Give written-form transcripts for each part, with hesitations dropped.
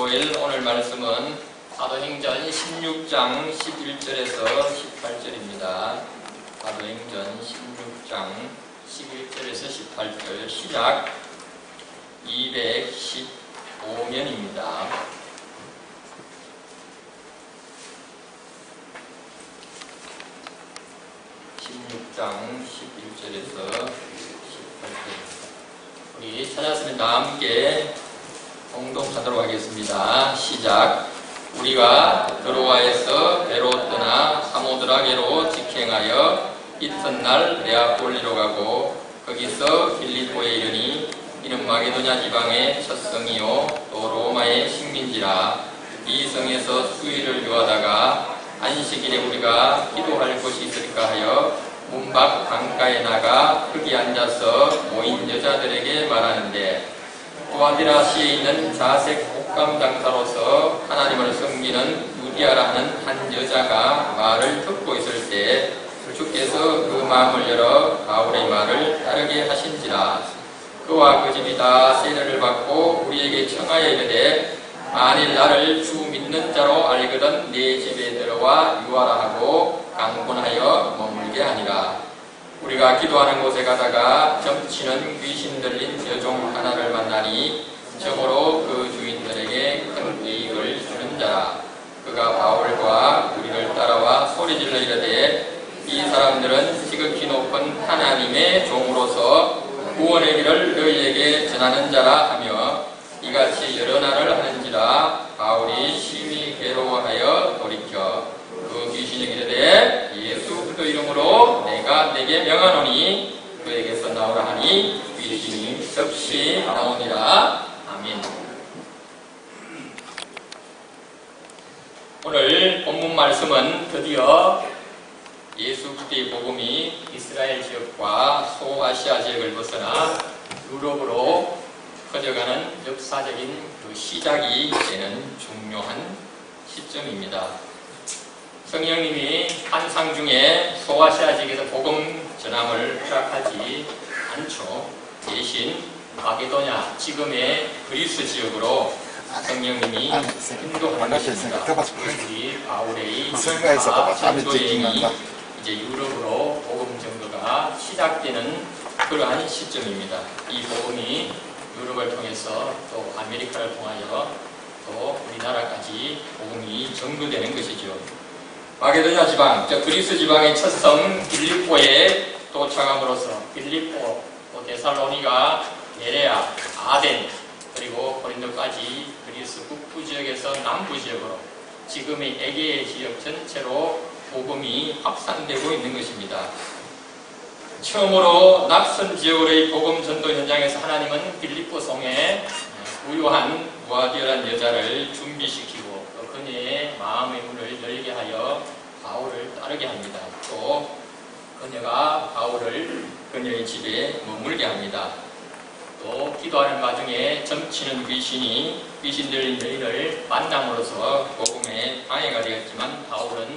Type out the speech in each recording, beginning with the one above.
일요일 오늘 말씀은 사도행전 16장 11절에서 18절입니다. 사도행전 16장 11절에서 18절 시작 215면입니다. 16장 11절에서 18절입니다. 우리 찾았으면 다 함께 공동하도록 하겠습니다. 시작. 우리가 드로아에서 배로 떠나 사모드라게로 직행하여 이튿날 네아폴리로 가고 거기서 빌립보에 이르니 이는 마게도냐 지방의 첫 성이요 또 로마의 식민지라. 이 성에서 수일을 요하다가 안식일에 우리가 기도할 곳이 있을까 하여 문 밖 강가에 나가 거기 앉아서 모인 여자들에게 말하는데 두아디라시에 있는 자색 옥감 당사로서 하나님을 섬기는 유디아라 하는 한 여자가 말을 듣고 있을 때 주께서 그 마음을 열어 바울의 말을 따르게 하신지라. 그와 그 집이 다 세례를 받고 우리에게 청하여 이르되 만일 나를 주 믿는 자로 알거든 네 집에 들어와 유하라 하고 강권하여 머물게 하니라. 우리가 기도하는 곳에 가다가 점치는 귀신 들린 여종 하나를 만나니 정으로 그 주인들에게 큰 이익을 주는 자라. 그가 바울과 우리를 따라와 소리질러 이르되 이 사람들은 지극히 높은 하나님의 종으로서 구원의 길을 너희에게 전하는 자라 하며 이같이 여러 날을 하는지라. 바울이 심히 괴로워하여 돌이켜 그 귀신이 이르되 예수 그리스도 이름으로 내가 네게 명하노니 그에게서 나오라 하니 귀신이 접시 나오니라. 아멘. 오늘 본문 말씀은 드디어 예수 그리스도의 복음이 이스라엘 지역과 소아시아 지역을 벗어나 유럽으로 퍼져가는 역사적인 그 시작이 되는 중요한 시점입니다. 성령님이 환상 중에 소아시아 지역에서 복음 전함을 허락하지 않죠. 대신 마게도냐, 지금의 그리스 지역으로 성령님이 인도하는 것입니다. 우리 바울의 전도여행이 이제 유럽으로 복음 전도가 시작되는 그러한 시점입니다. 이 복음이 유럽을 통해서 또 아메리카를 통하여 또 우리나라까지 복음이 전도되는 것이죠. 마게도냐 지방, 그리스 지방의 첫 성 빌립보에 도착함으로써 빌립보, 또 데살로니가, 베레아, 아덴, 그리고 고린도까지 그리스 북부 지역에서 남부 지역으로 지금의 에게의 지역 전체로 복음이 확산되고 있는 것입니다. 처음으로 낯선 지역으로의 복음 전도 현장에서 하나님은 빌립보 성에 부유한 무아디어란 여자를 준비시키고 또 그녀의 마음의 문을 열게 하여 바울을 따르게 합니다. 또 그녀가 바울을 그녀의 집에 머물게 합니다. 또 기도하는 과정에 점치는 귀신 들린 여인을 만남으로써 복음에 방해가 되었지만 바울은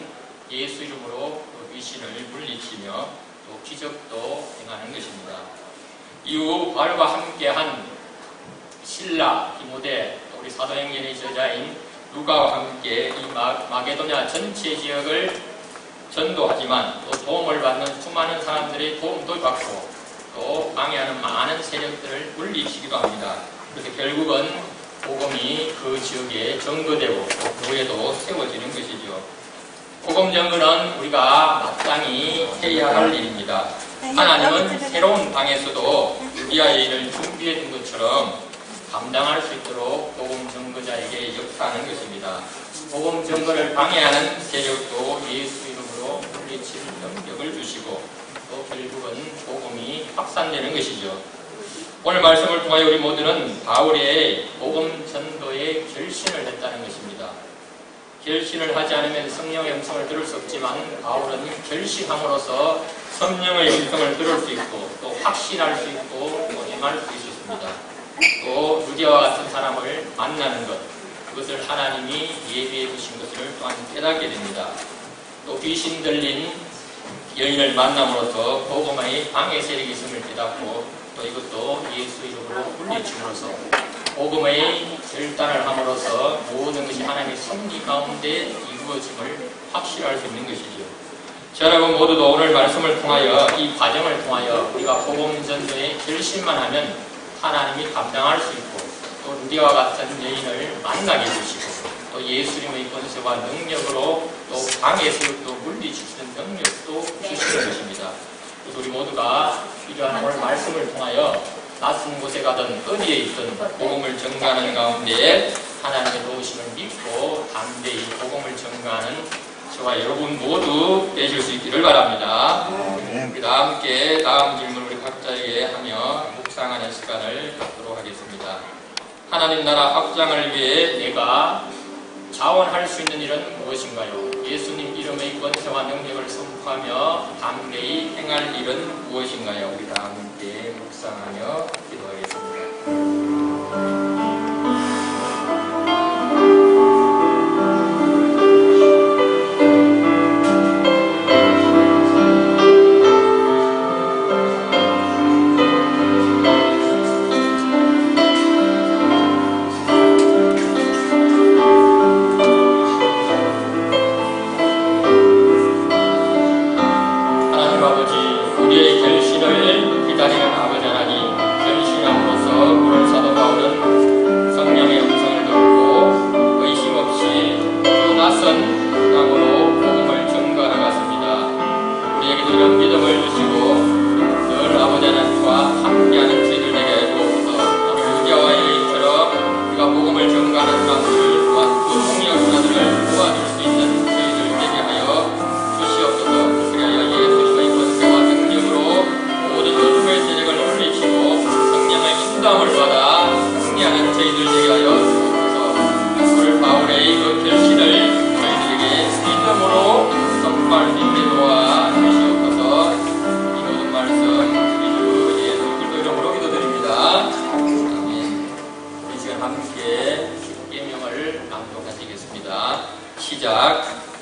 예수 이름으로 그 귀신을 물리치며 또 기적도 행하는 것입니다. 이후 바울과 함께한 실라, 디모데, 또 우리 사도행전의 저자인 누가와 함께 이 마게도냐 전체 지역을 전도하지만 또 도움을 받는 수많은 사람들의 도움도 받고 또 방해하는 많은 세력들을 물리치기도 합니다. 그래서 결국은 복음이 그 지역에 전도되고 또 교회도 세워지는 것이죠. 복음 전도는 우리가 마땅히 해야 할 일입니다. 하나님은 새로운 방에서도 유디아 여인을 준비해 둔 것처럼 감당할 수 있도록 복음 전도자에게 역사하는 것입니다. 복음 전도를 방해하는 세력도 예수 이름으로 물리칠 능력을 주시고 또 결국은 복음이 확산되는 것이죠. 오늘 말씀을 통하여 우리 모두는 바울의 복음 전도에 결심을 했다는 것입니다. 결심을 하지 않으면 성령의 음성을 들을 수 없지만 바울은 결심함으로써 성령의 음성을 들을 수 있고 또 확신할 수 있고 또 행할 수 있었습니다. 또 유디아와 같은 사람을 만나는 것, 그것을 하나님이 예비해 주신 것을 또한 깨닫게 됩니다. 또 귀신 들린 여인을 만남으로써 복음의 방해 세력이 있음을 깨닫고 또 이것도 예수 이름으로 물리침으로써 복음의 결단을 함으로써 모든 것이 하나님의 섭리 가운데 이루어짐을 확실할 수 있는 것이죠. 여러분 모두도 오늘 말씀을 통하여 이 과정을 통하여 우리가 복음 전도에 결심만 하면 하나님이 감당할 수 있고 또 루디와 같은 여인을 만나게 해주시고 또 예수님의 권세와 능력으로 또 방에서부터 물리치시는 능력도 주시는 것입니다. 그래서 우리 모두가 이러한 오늘 말씀을 통하여 낯선 곳에 가든 어디에 있든 복음을 전가하는 가운데 하나님의 도우심을 믿고 담대히 복음을 전가하는 저와 여러분 모두 되실 수 있기를 바랍니다. 우리 다 함께 다음 질문을 우리 각자에게 하며 묵상하는 시간을 갖도록 하겠습니다. 하나님 나라 확장을 위해 내가 자원할 수 있는 일은 무엇인가요? 예수님 이름의 권세와 능력을 선포하며 담대히 행할 일은 무엇인가요? 우리 다 함께 묵상하며 기도하겠습니다.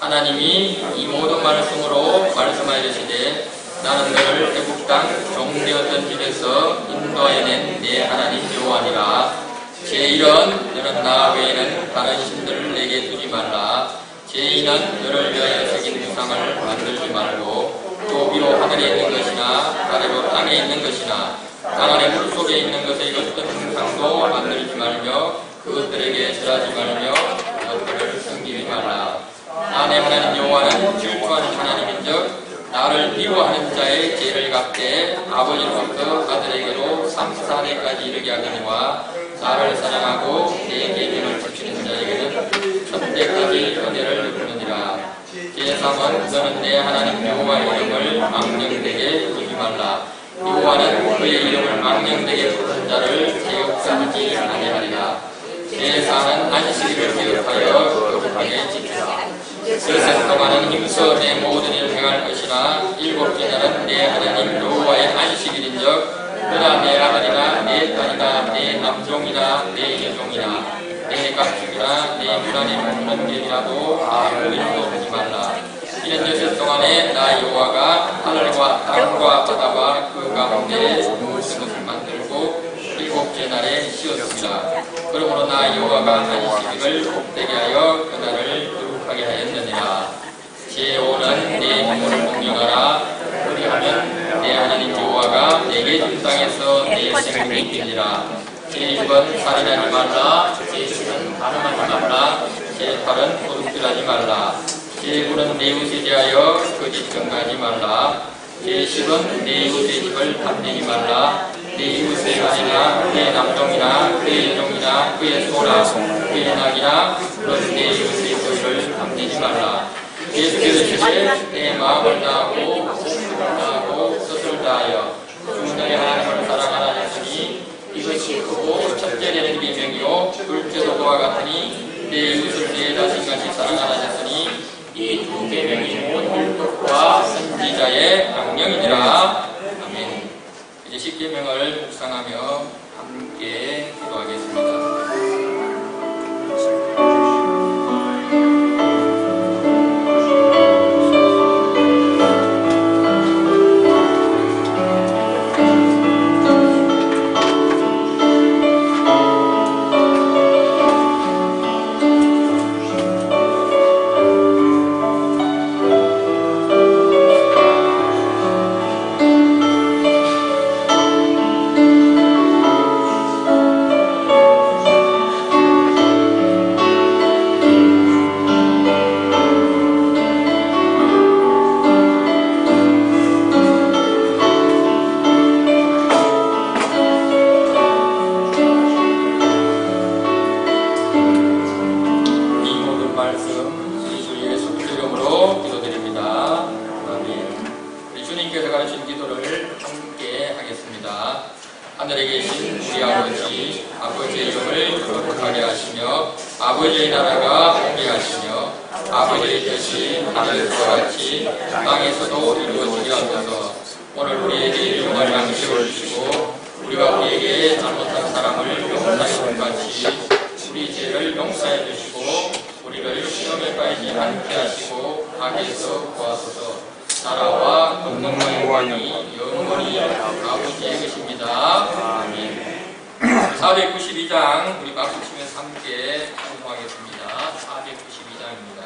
하나님이 이 모든 말씀으로 말씀하여 주시되 나는 너를 애국 땅 종되었던 집에서 인도하여낸 내 하나님 여호와니라. 제1은 너는 나 외에는 다른 신들을 내게 두지 말라. 제2는 너를 위하여 새긴 우상을 만들지 말고 또 위로 하늘에 있는 것이나 아래로 땅에 있는 것이나 땅 아래 물속에 있는 것의 어떤 형상도 만들지 말며 그것들에게 절하지 말며 그것들을 섬기지 말라. 나 내 하나님 여호와는 질투하는 하나님인즉 나를 미워하는 자의 죄를 갚되 아버지로부터 아들에게로 3,4대까지 이르게 하거니와 나를 사랑하고 내 계명을 지키는 자에게는 천대까지 은혜를 베푸느니라. 제3은 너는 내 하나님 여호와의 이름을 망령되게 부르지 말라. 여호와는 그의 이름을 망령되게 부르는 자를 제역하지 아니하리라. 제4는 안식일을 기억하여 거룩하게 지키라. 셋 동안은 힘써 내 모든 일을 행할 것이나 일곱째 날은 내 하나님 여호와의 안식일인즉 너나 내 아들이나 내 딸이나 내 남종이나 내 여종이나 내 가축이나 내 문안에 묻는 개이라도 아무 일도 하지 말라. 이는 여섯 동안에 나 여호와가 하늘과 땅과 바다와 그 가운데 모든 것을 만들고 일곱째 날에 쉬었습니다. 그러므로 나 여호와가 안식일을 복되게 하여 그날을 거룩하게 하였느니라. 제5는 내 힘을 공경하라. 그리하면 내 하나님 여호와가 내게 준 땅에서 내 생명이 있으리라. 제6은 살인하지 말라. 제7은 간음하지 말라. 제8은 도둑질하지 말라. 제9는 내 이웃에 대하여 거짓 증거하지 말라. 제10은 내 이웃의 집을 탐내지 말라. 내 이웃의 아내나 내 남종이나 그의 여종이나 그의 소나 그의 낙이나 그런 내 이웃의 소유를 탐내지 말라. 예수께서 주시되 내 마음을 다하고 몸을 다하고 뜻을 다하여 주 너의 하나님을 사랑하라 하셨으니 이것이 크고 첫째 되는 계명이요 둘째도 그와 같으니 내 이웃을 내 자신같이 사랑하라 하셨으니 이 두 계명이 온 율법과 선지자의 강령이니라. 아멘. 이제 십계명을 묵상하며 함께 기도하겠습니다. 아버지의 나라가 공개하시며 아버지의 뜻이 하늘에서 같이 땅에서도 이루어지게 하소서. 오늘 우리에게 일용할 양식을 주시고 우리가 우리에게 잘못한 사람을 용서하는 것 같이 우리 죄를 용서해 주시고 우리를 시험에 빠지지 않게 하시고 악에서 구하소서. 나라와 영광과 영원히 아버지의 것입니다. 아멘. 492장 우리 박수 치면서 함께 공부하겠습니다. 492장입니다.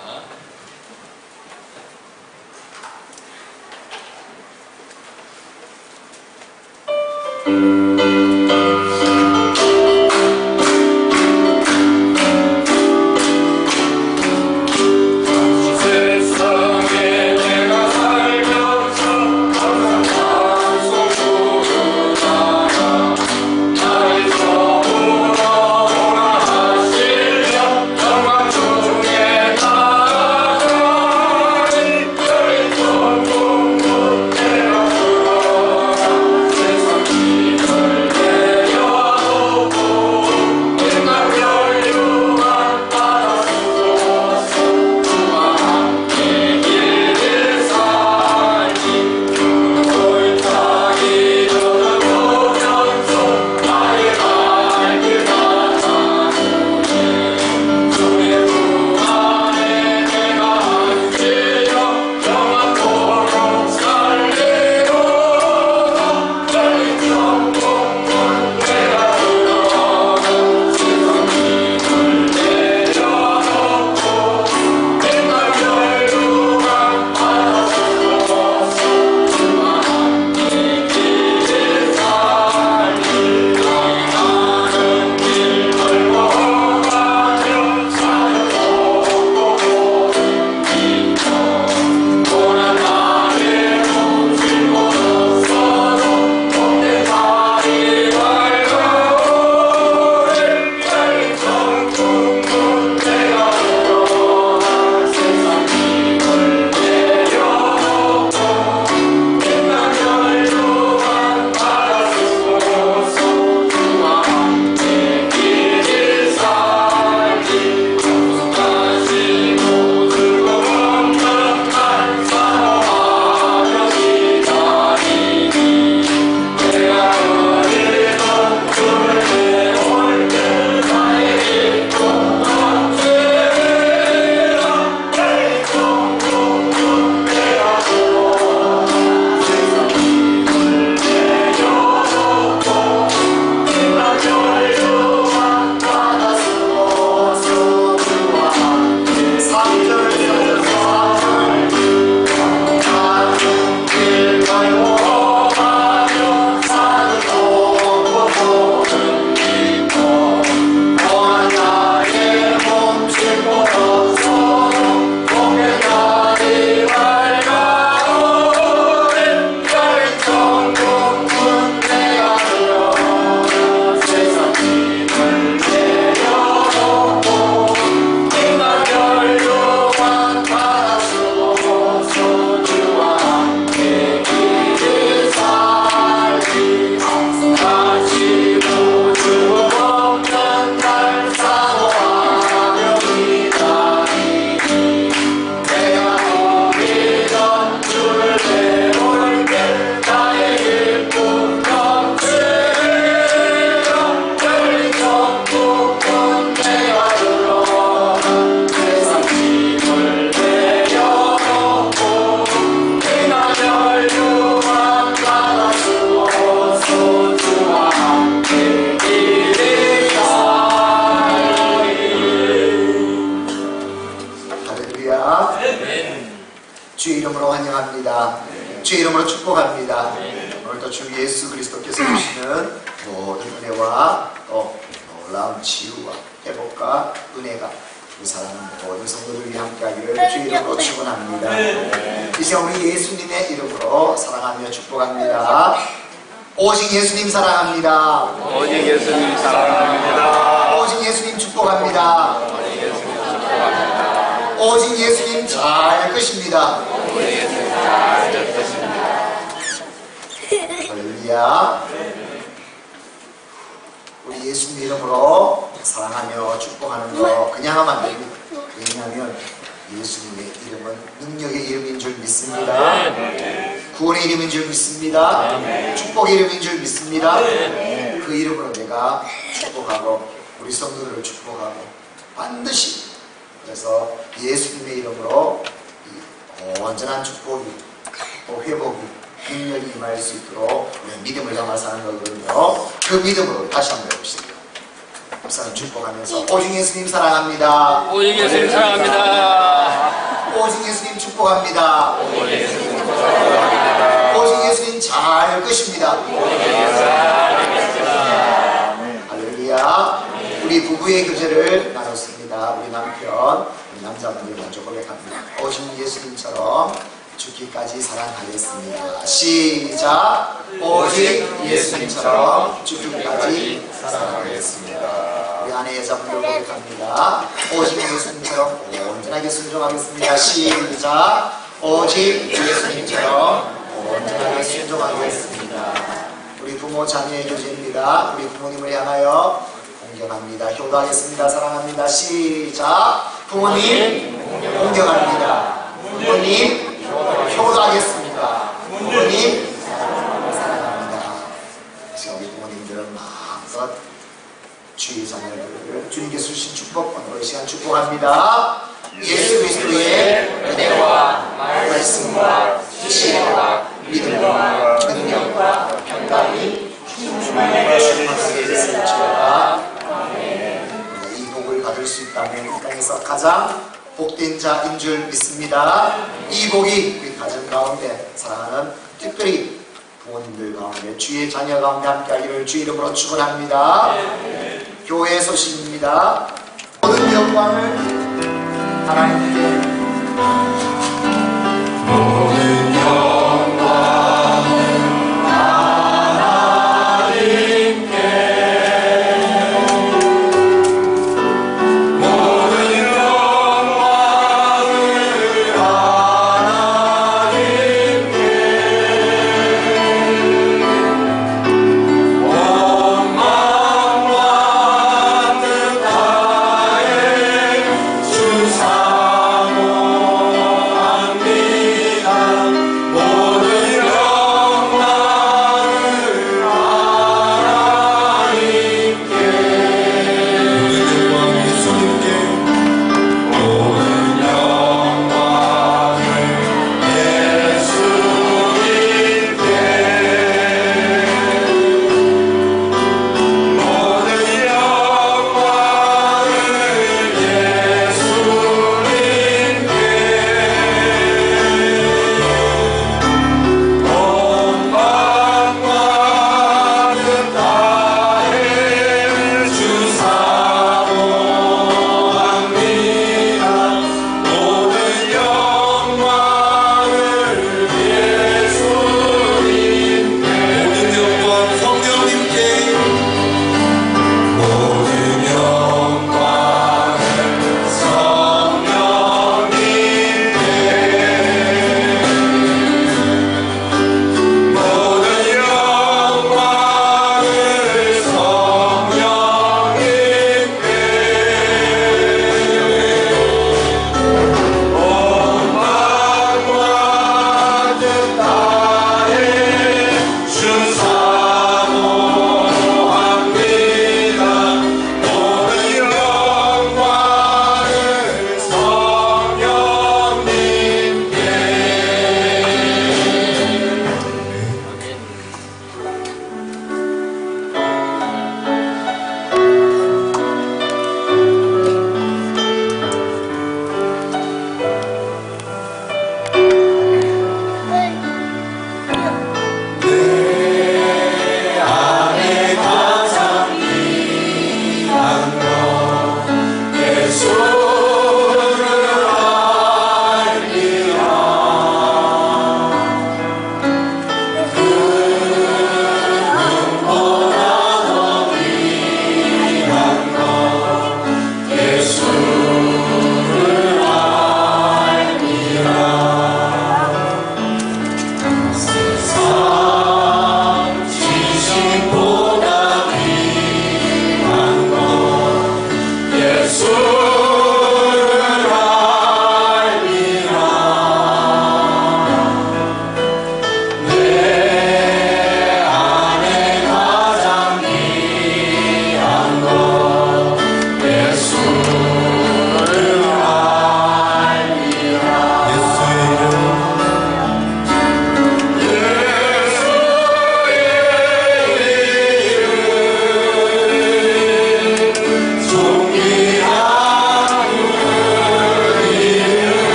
주의 이름으로 환영합니다. 주의 이름으로 축복합니다. 오늘도 주 예수 그리스도께서 주시는 모든 은혜와 또 놀라운 치유와 회복과 은혜가 우리 사랑하는 모든 성도들 위해 함께하기를 주의 이름으로 축원합니다. 이제 우리 예수님의 이름으로 사랑하며 축복합니다. 오직 예수님 사랑합니다. 오직 예수님 사랑합니다. 오직 예수님 축복합니다. 오직 예수님 축복합니다. 오직 예수님 잘 것입니다. 오직 예수님 잘 것입니다. 할렐루야. 우리 예수님 이름으로 사랑하며 축복하는 거 그냥 하면 안 됩니다. 왜냐하면 예수님의 이름은 능력의 이름인 줄 믿습니다. 구원의 이름인 줄 믿습니다. 축복의 이름인 줄 믿습니다. 그 이름으로 내가 축복하고 우리 성도들을 축복하고 반드시 그래서 예수님의 이름으로 이 온전한 축복이 또 회복이 능력이 임할 수 있도록 우리가 믿음을 담아서 하는 거거든요. 그 믿음으로 다시 한번 해봅시다. 목사님 축복하면서 오직 예수님 사랑합니다. 오직 예수님 사랑합니다. 오직 예수님 축복합니다. 오직 예수님 잘 것입니다. 할렐루야. 우리 부부의 교제를 나눴습니다. 우리 남편, 우리 남자분들 먼저 고백합니다. 오직 예수님처럼 죽기까지 사랑하겠습니다. 시작. 오직 예수님처럼 죽기까지 사랑하겠습니다. 우리 아내 여자분들 고백합니다. 오직 예수님처럼 온전하게 순종하겠습니다. 시작. 오직 예수님처럼 온전하게 순종하겠습니다. 우리 부모 자녀의 교제입니다. 우리 부모님을 향하여 공경합니다. 효도하겠습니다. 사랑합니다. 시작. 부모님 공경합니다. 부모님 효도하겠습니다. 부모님 사랑합니다. 우리 부모님들은 마음껏 주의 자녀들을 주님께 주신 축복권으로 이 시간 축복합니다. 예수 그리스도의 은혜와 말씀과 지혜와 믿음과 능력과 평강이 충만하게 되실지어다. 이 복을 받을 수 있다면 이 땅에서 가장 복된 자인 줄 믿습니다. 이 복이 우리 가정 가운데 사랑하는 특별히 부모님들 가운데 주의 자녀 가운데 함께하기를 주 이름으로 축원합니다. 교회 소식입니다. 모든 영광을 하나님께 주사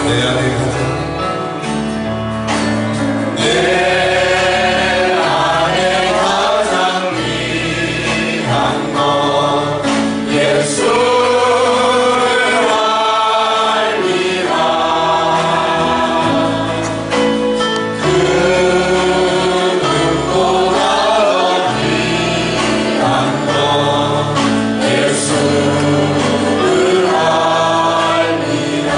내야 되겠다. 내 안에 가장 위한 것 예수를 알리라. 그 눈보다 더 귀한 것 예수를 알리라.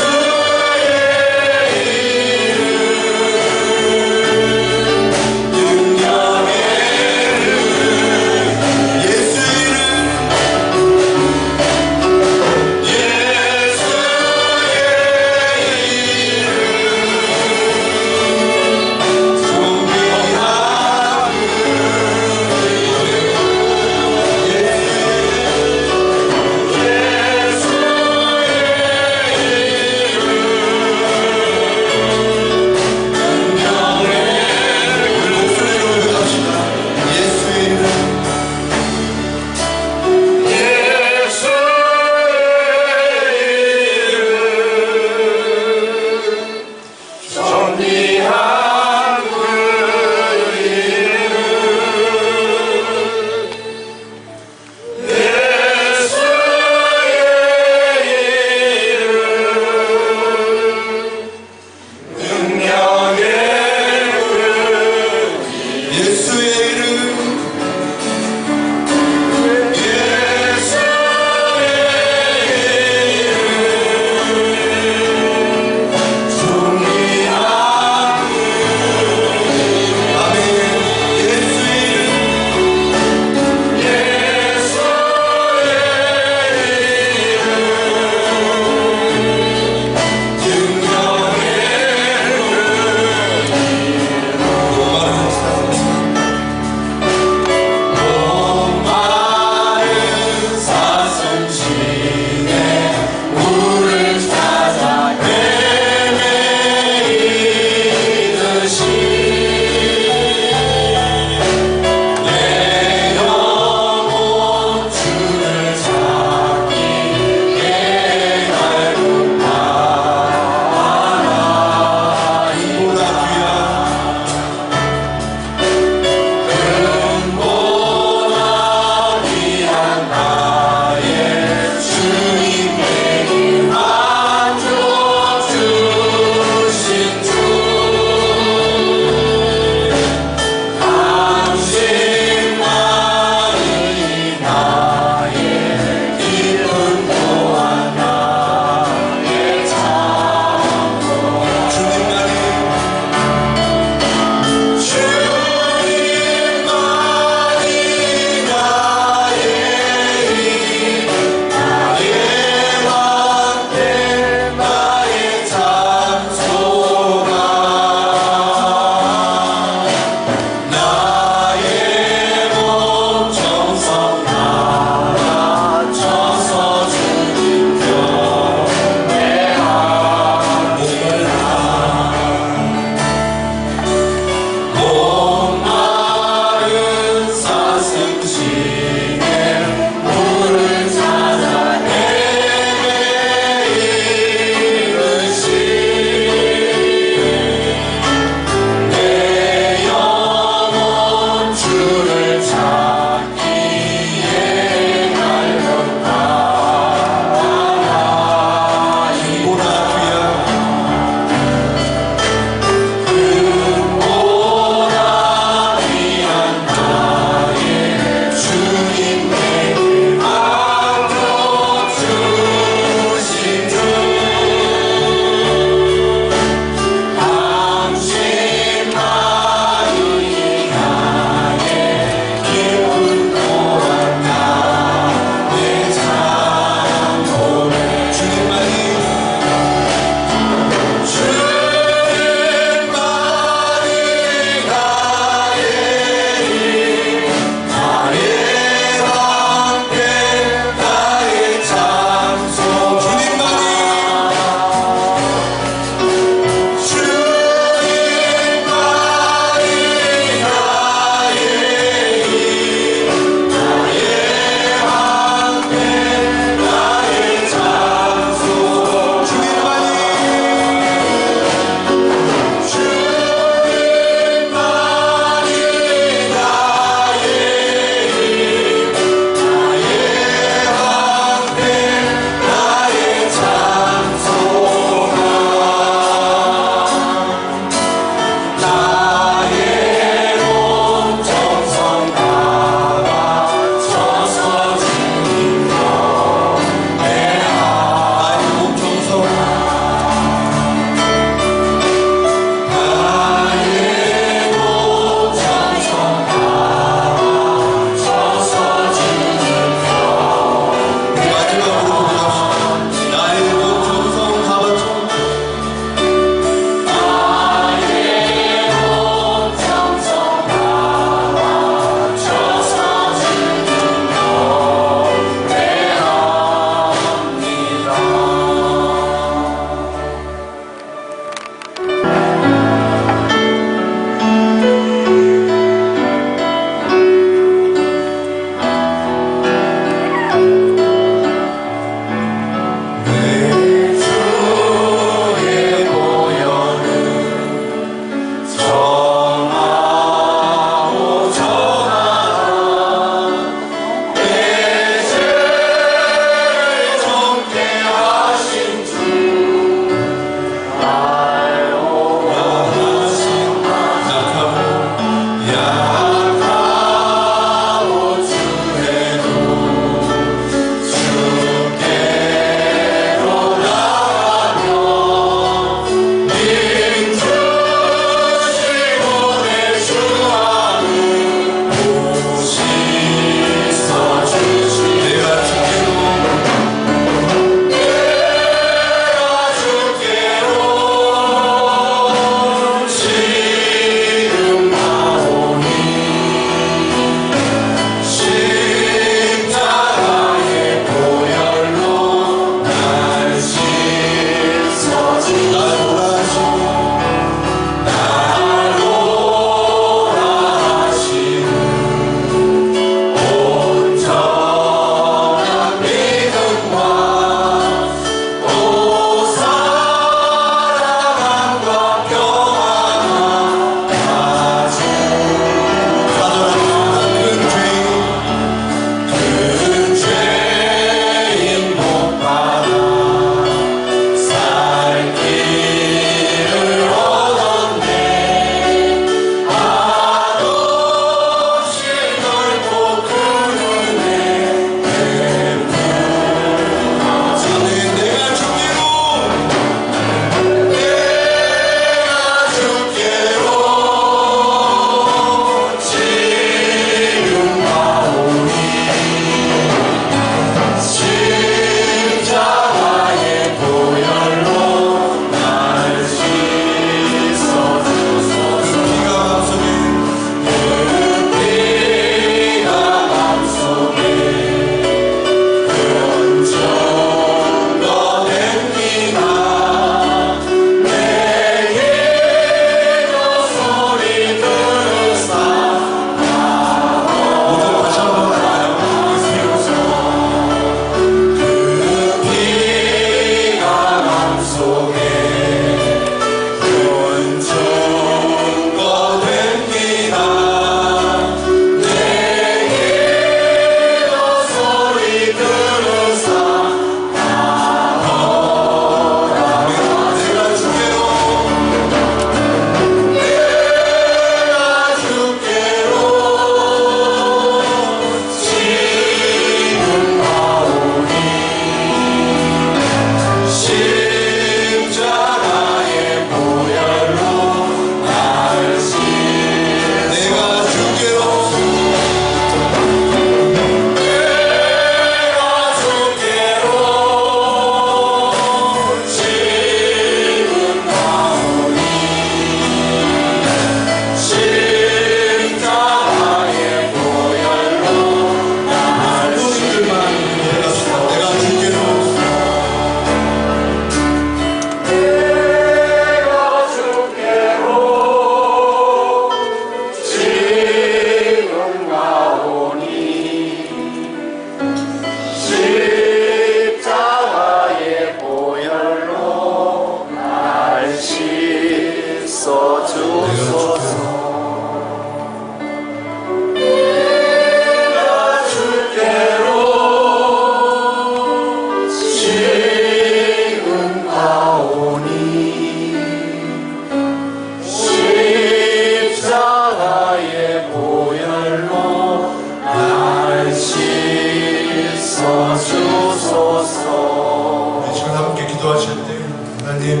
기도하실 때 하나님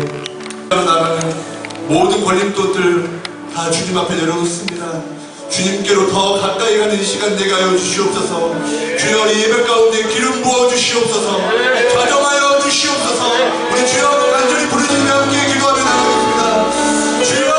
나가는 모든 걸림돌들 다 주님 앞에 내려놓습니다. 주님께로 더 가까이 가는 시간 되게 하여 주시옵소서. 주여 이 예배 가운데 기름 부어 주시옵소서. 좌정하여 주시옵소서. 우리 주여 간절히 부르짖으며 함께 기도하며 나가겠습니다. 주여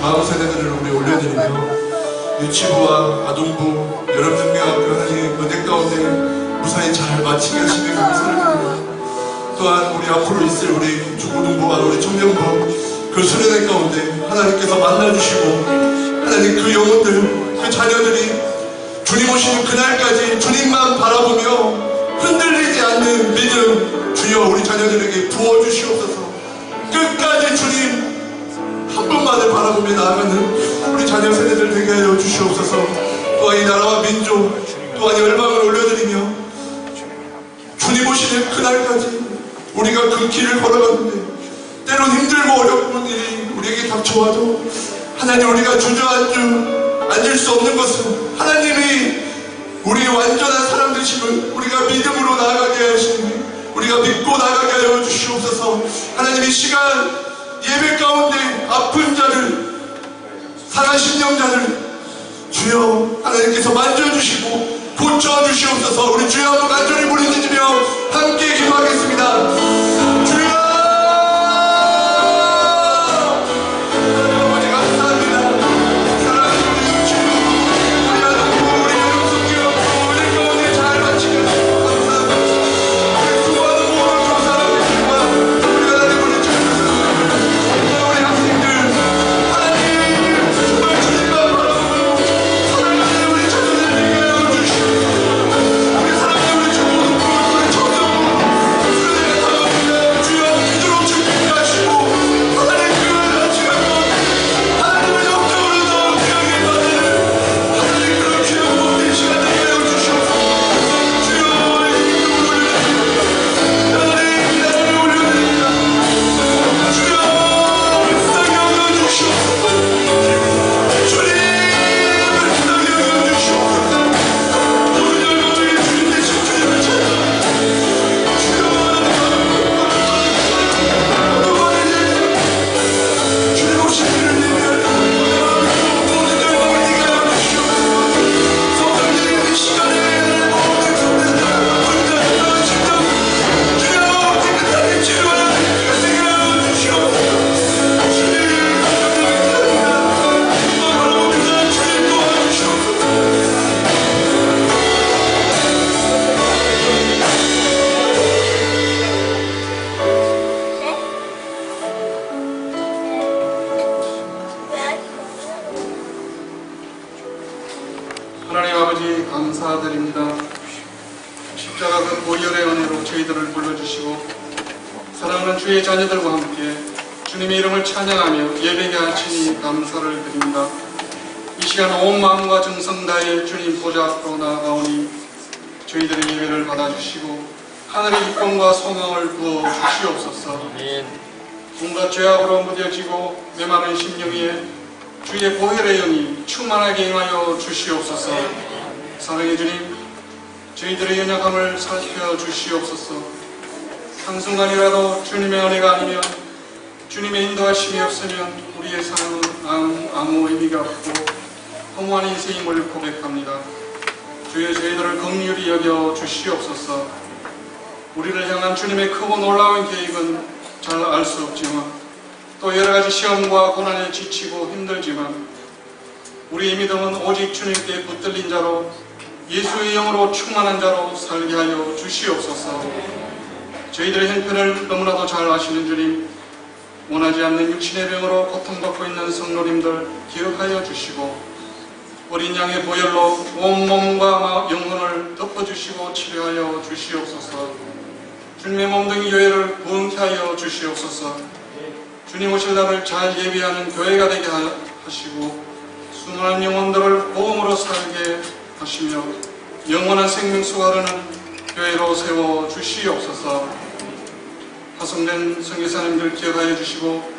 다음 세대들을 우리 올려드리며 유치부와 아동부 여러분들과 하나님 은혜 가운데 무사히 잘 마치게 하시는 감사를 드립니다. 또한 우리 앞으로 있을 우리 중고등부와 우리 청년부 그 수련회 가운데 하나님께서 만나주시고 하나님 그 영혼들 그 자녀들이 주님 오시는 그날까지 주님만 바라보며 흔들리지 않는 믿음 주여 우리 자녀들에게 부어주시옵소서. 끝까지 주님 한 분만을 바라보며 나아가는 우리 자녀 세대들 되게 하여 주시옵소서. 또한 이 나라와 민족 또한 열방을 올려드리며 주님 오시는 그날까지 우리가 그 길을 걸어가는데 때론 힘들고 어려운 일이 우리에게 닥쳐와도 하나님 우리가 주저앉을 앉을 수 없는 것은 하나님이 우리의 완전한 사랑 되심을 우리가 믿음으로 나아가게 하시니 우리가 믿고 나아가게 하여 주시옵소서. 하나님 이 시간 예배 가운데 아픈 자들 상하신 영자들 주여 하나님께서 만져주시고 고쳐주시옵소서. 우리 주여 한번 간절히 부르짖으며 함께 기도하겠습니다. 주여 아버지 감사합니다. 사랑하는 우리 주여 우리 아동부 우리 영성기업 우리 가운데 잘 마치게 감사합니다. 우리 수고하는 모든 교사님들과 우리 하나님 우리 주여 우리 학생들 하나님 정말 주님만 바라보고 사랑하는 우리 자녀들 되게 하여 주시옵소서. 우리 사랑하는 우리 중고등부 우리 청년부 수련회가 다가옵니다. 주여 기도로 준비케 하시고 하나님 그 아침하고 하나님을 영적으로 더 귀하게 받는 하나님 그런 귀한 모든 시간 되게 하여 주시옵소서. 주여 우리 기도를 올려드립니다. 하나님 기도를 올려드립니다. 주여 우리 부탁 여겨주시옵소서. 주님 우리 부탁 여겨주시옵소서. 모든 열방의 주님 대신 주님을 찾아 주여 주님 오신 길을 예배하는 모든 열방을 네가 열어주시옵소서. 성도님들이 이 시간에 모든 성도들과 분자들과 직접 주여 깨끗하게 치료하는 기가 되게 하여 주시옵소서. 주님 감사합니다. 바라봅니다. 주님 도와주시옵소서. 하나님 아버지 감사드립니다. 십자가 그 보혈의 은혜로 저희들을 불러주시고 사랑하는 주의 자녀들과 함께 주님의 이름을 찬양하며 예배게 하시니 감사를 드립니다. 이 시간 온 마음과 정성 다해 주님 보좌 앞으로 나아가오니 저희들의 예배를 받아주시고 하늘의 기쁨과 소망을 부어 주시옵소서. 아멘. 온갖 죄악으로 무뎌지고 메마른 심령 위에 주의 보혈의 영이 충만하게 임하여 주시옵소서. 사랑의 주님, 저희들의 연약함을 살펴주시옵소서. 한순간이라도 주님의 은혜가 아니면, 주님의 인도하심이 없으면 우리의 삶은 아무 의미가 없고 허무한 인생임을 고백합니다. 주여, 저희들을 긍휼히 여겨 주시옵소서. 우리를 향한 주님의 크고 놀라운 계획은 잘 알 수 없지만, 또 여러가지 시험과 고난에 지치고 힘들지만, 우리의 믿음은 오직 주님께 붙들린 자로, 예수의 영으로 충만한 자로 살게 하여 주시옵소서. 저희들의 형편을 너무나도 잘 아시는 주님, 원하지 않는 육신의 병으로 고통받고 있는 성도님들 기억하여 주시고, 어린 양의 보혈로 온몸과 영혼을 덮어주시고 치료하여 주시옵소서. 주님의 몸뚱이 교회를 부흥케 하여 주시옵소서. 주님 오실 날을 잘 예비하는 교회가 되게 하시고, 수많은 영혼들을 복음으로 살게 하시며 영원한 생명수가 흐르는 교회로 세워 주시옵소서. 파송된 선교사님들 기억하여 주시고,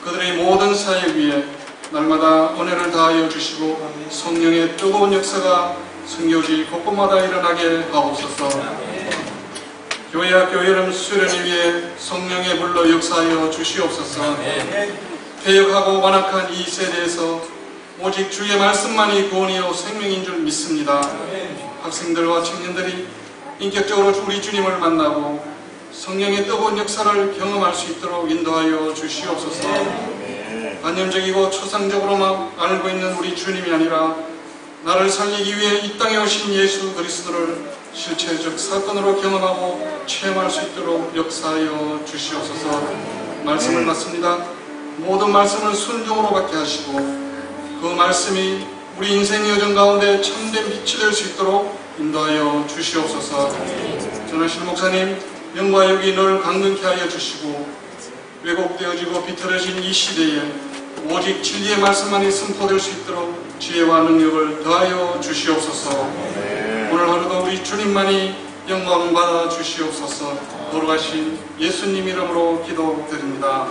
그들의 모든 사역 위에 날마다 은혜를 다하여 주시고, 성령의 뜨거운 역사가 선교지 곳곳마다 일어나게 하옵소서. 교회와 교회를 수련을 위해 성령의 불로 역사하여 주시옵소서. 퇴역하고 완악한 이 세대에서 오직 주의 말씀만이 구원이요 생명인 줄 믿습니다. 학생들과 청년들이 인격적으로 우리 주님을 만나고 성령의 뜨거운 역사를 경험할 수 있도록 인도하여 주시옵소서. 관념적이고 초상적으로만 알고 있는 우리 주님이 아니라 나를 살리기 위해 이 땅에 오신 예수 그리스도를 실체적 사건으로 경험하고 체험할 수 있도록 역사하여 주시옵소서. 말씀을 받습니다. 모든 말씀을 순종으로 받게 하시고, 그 말씀이 우리 인생 여정 가운데 참된 빛이 될 수 있도록 인도하여 주시옵소서. 전하실 목사님 영과 육이 늘 강건케 하여 주시고, 왜곡되어지고 비틀어진 이 시대에 오직 진리의 말씀만이 선포될 수 있도록 지혜와 능력을 더하여 주시옵소서. 오늘 하루도 우리 주님만이 영광 받아 주시옵소서. 돌아가신 예수님 이름으로 기도드립니다.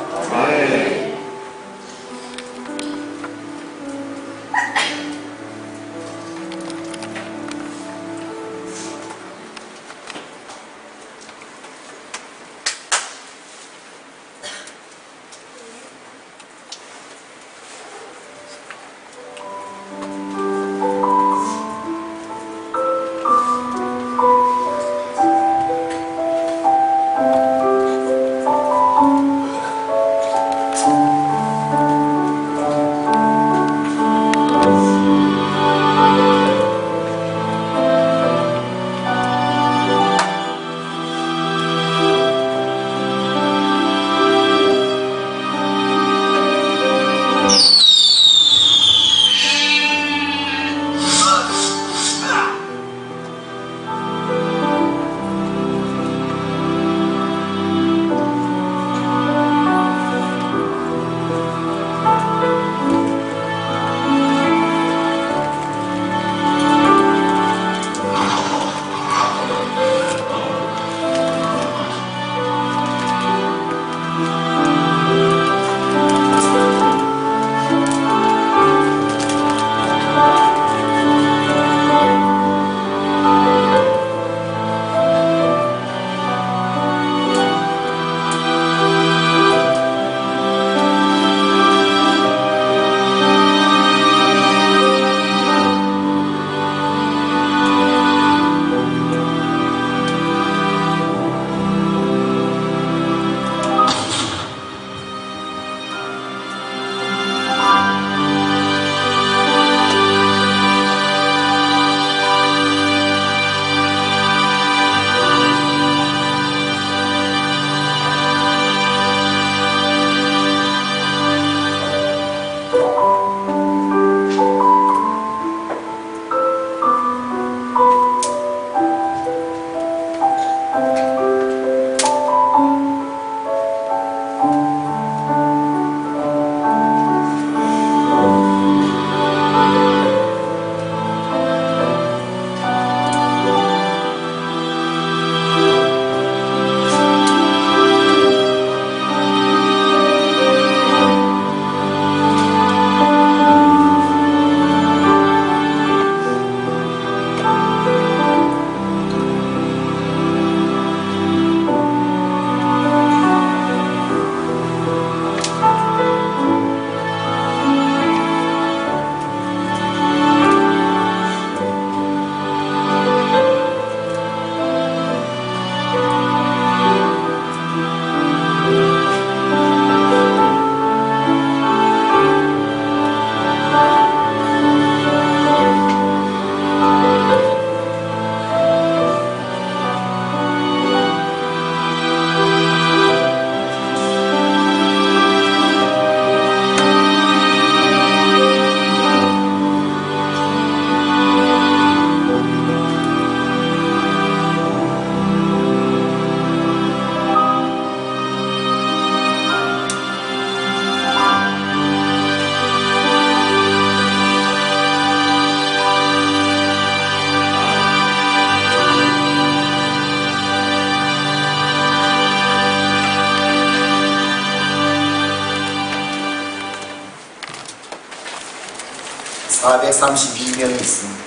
432명이 있습니다.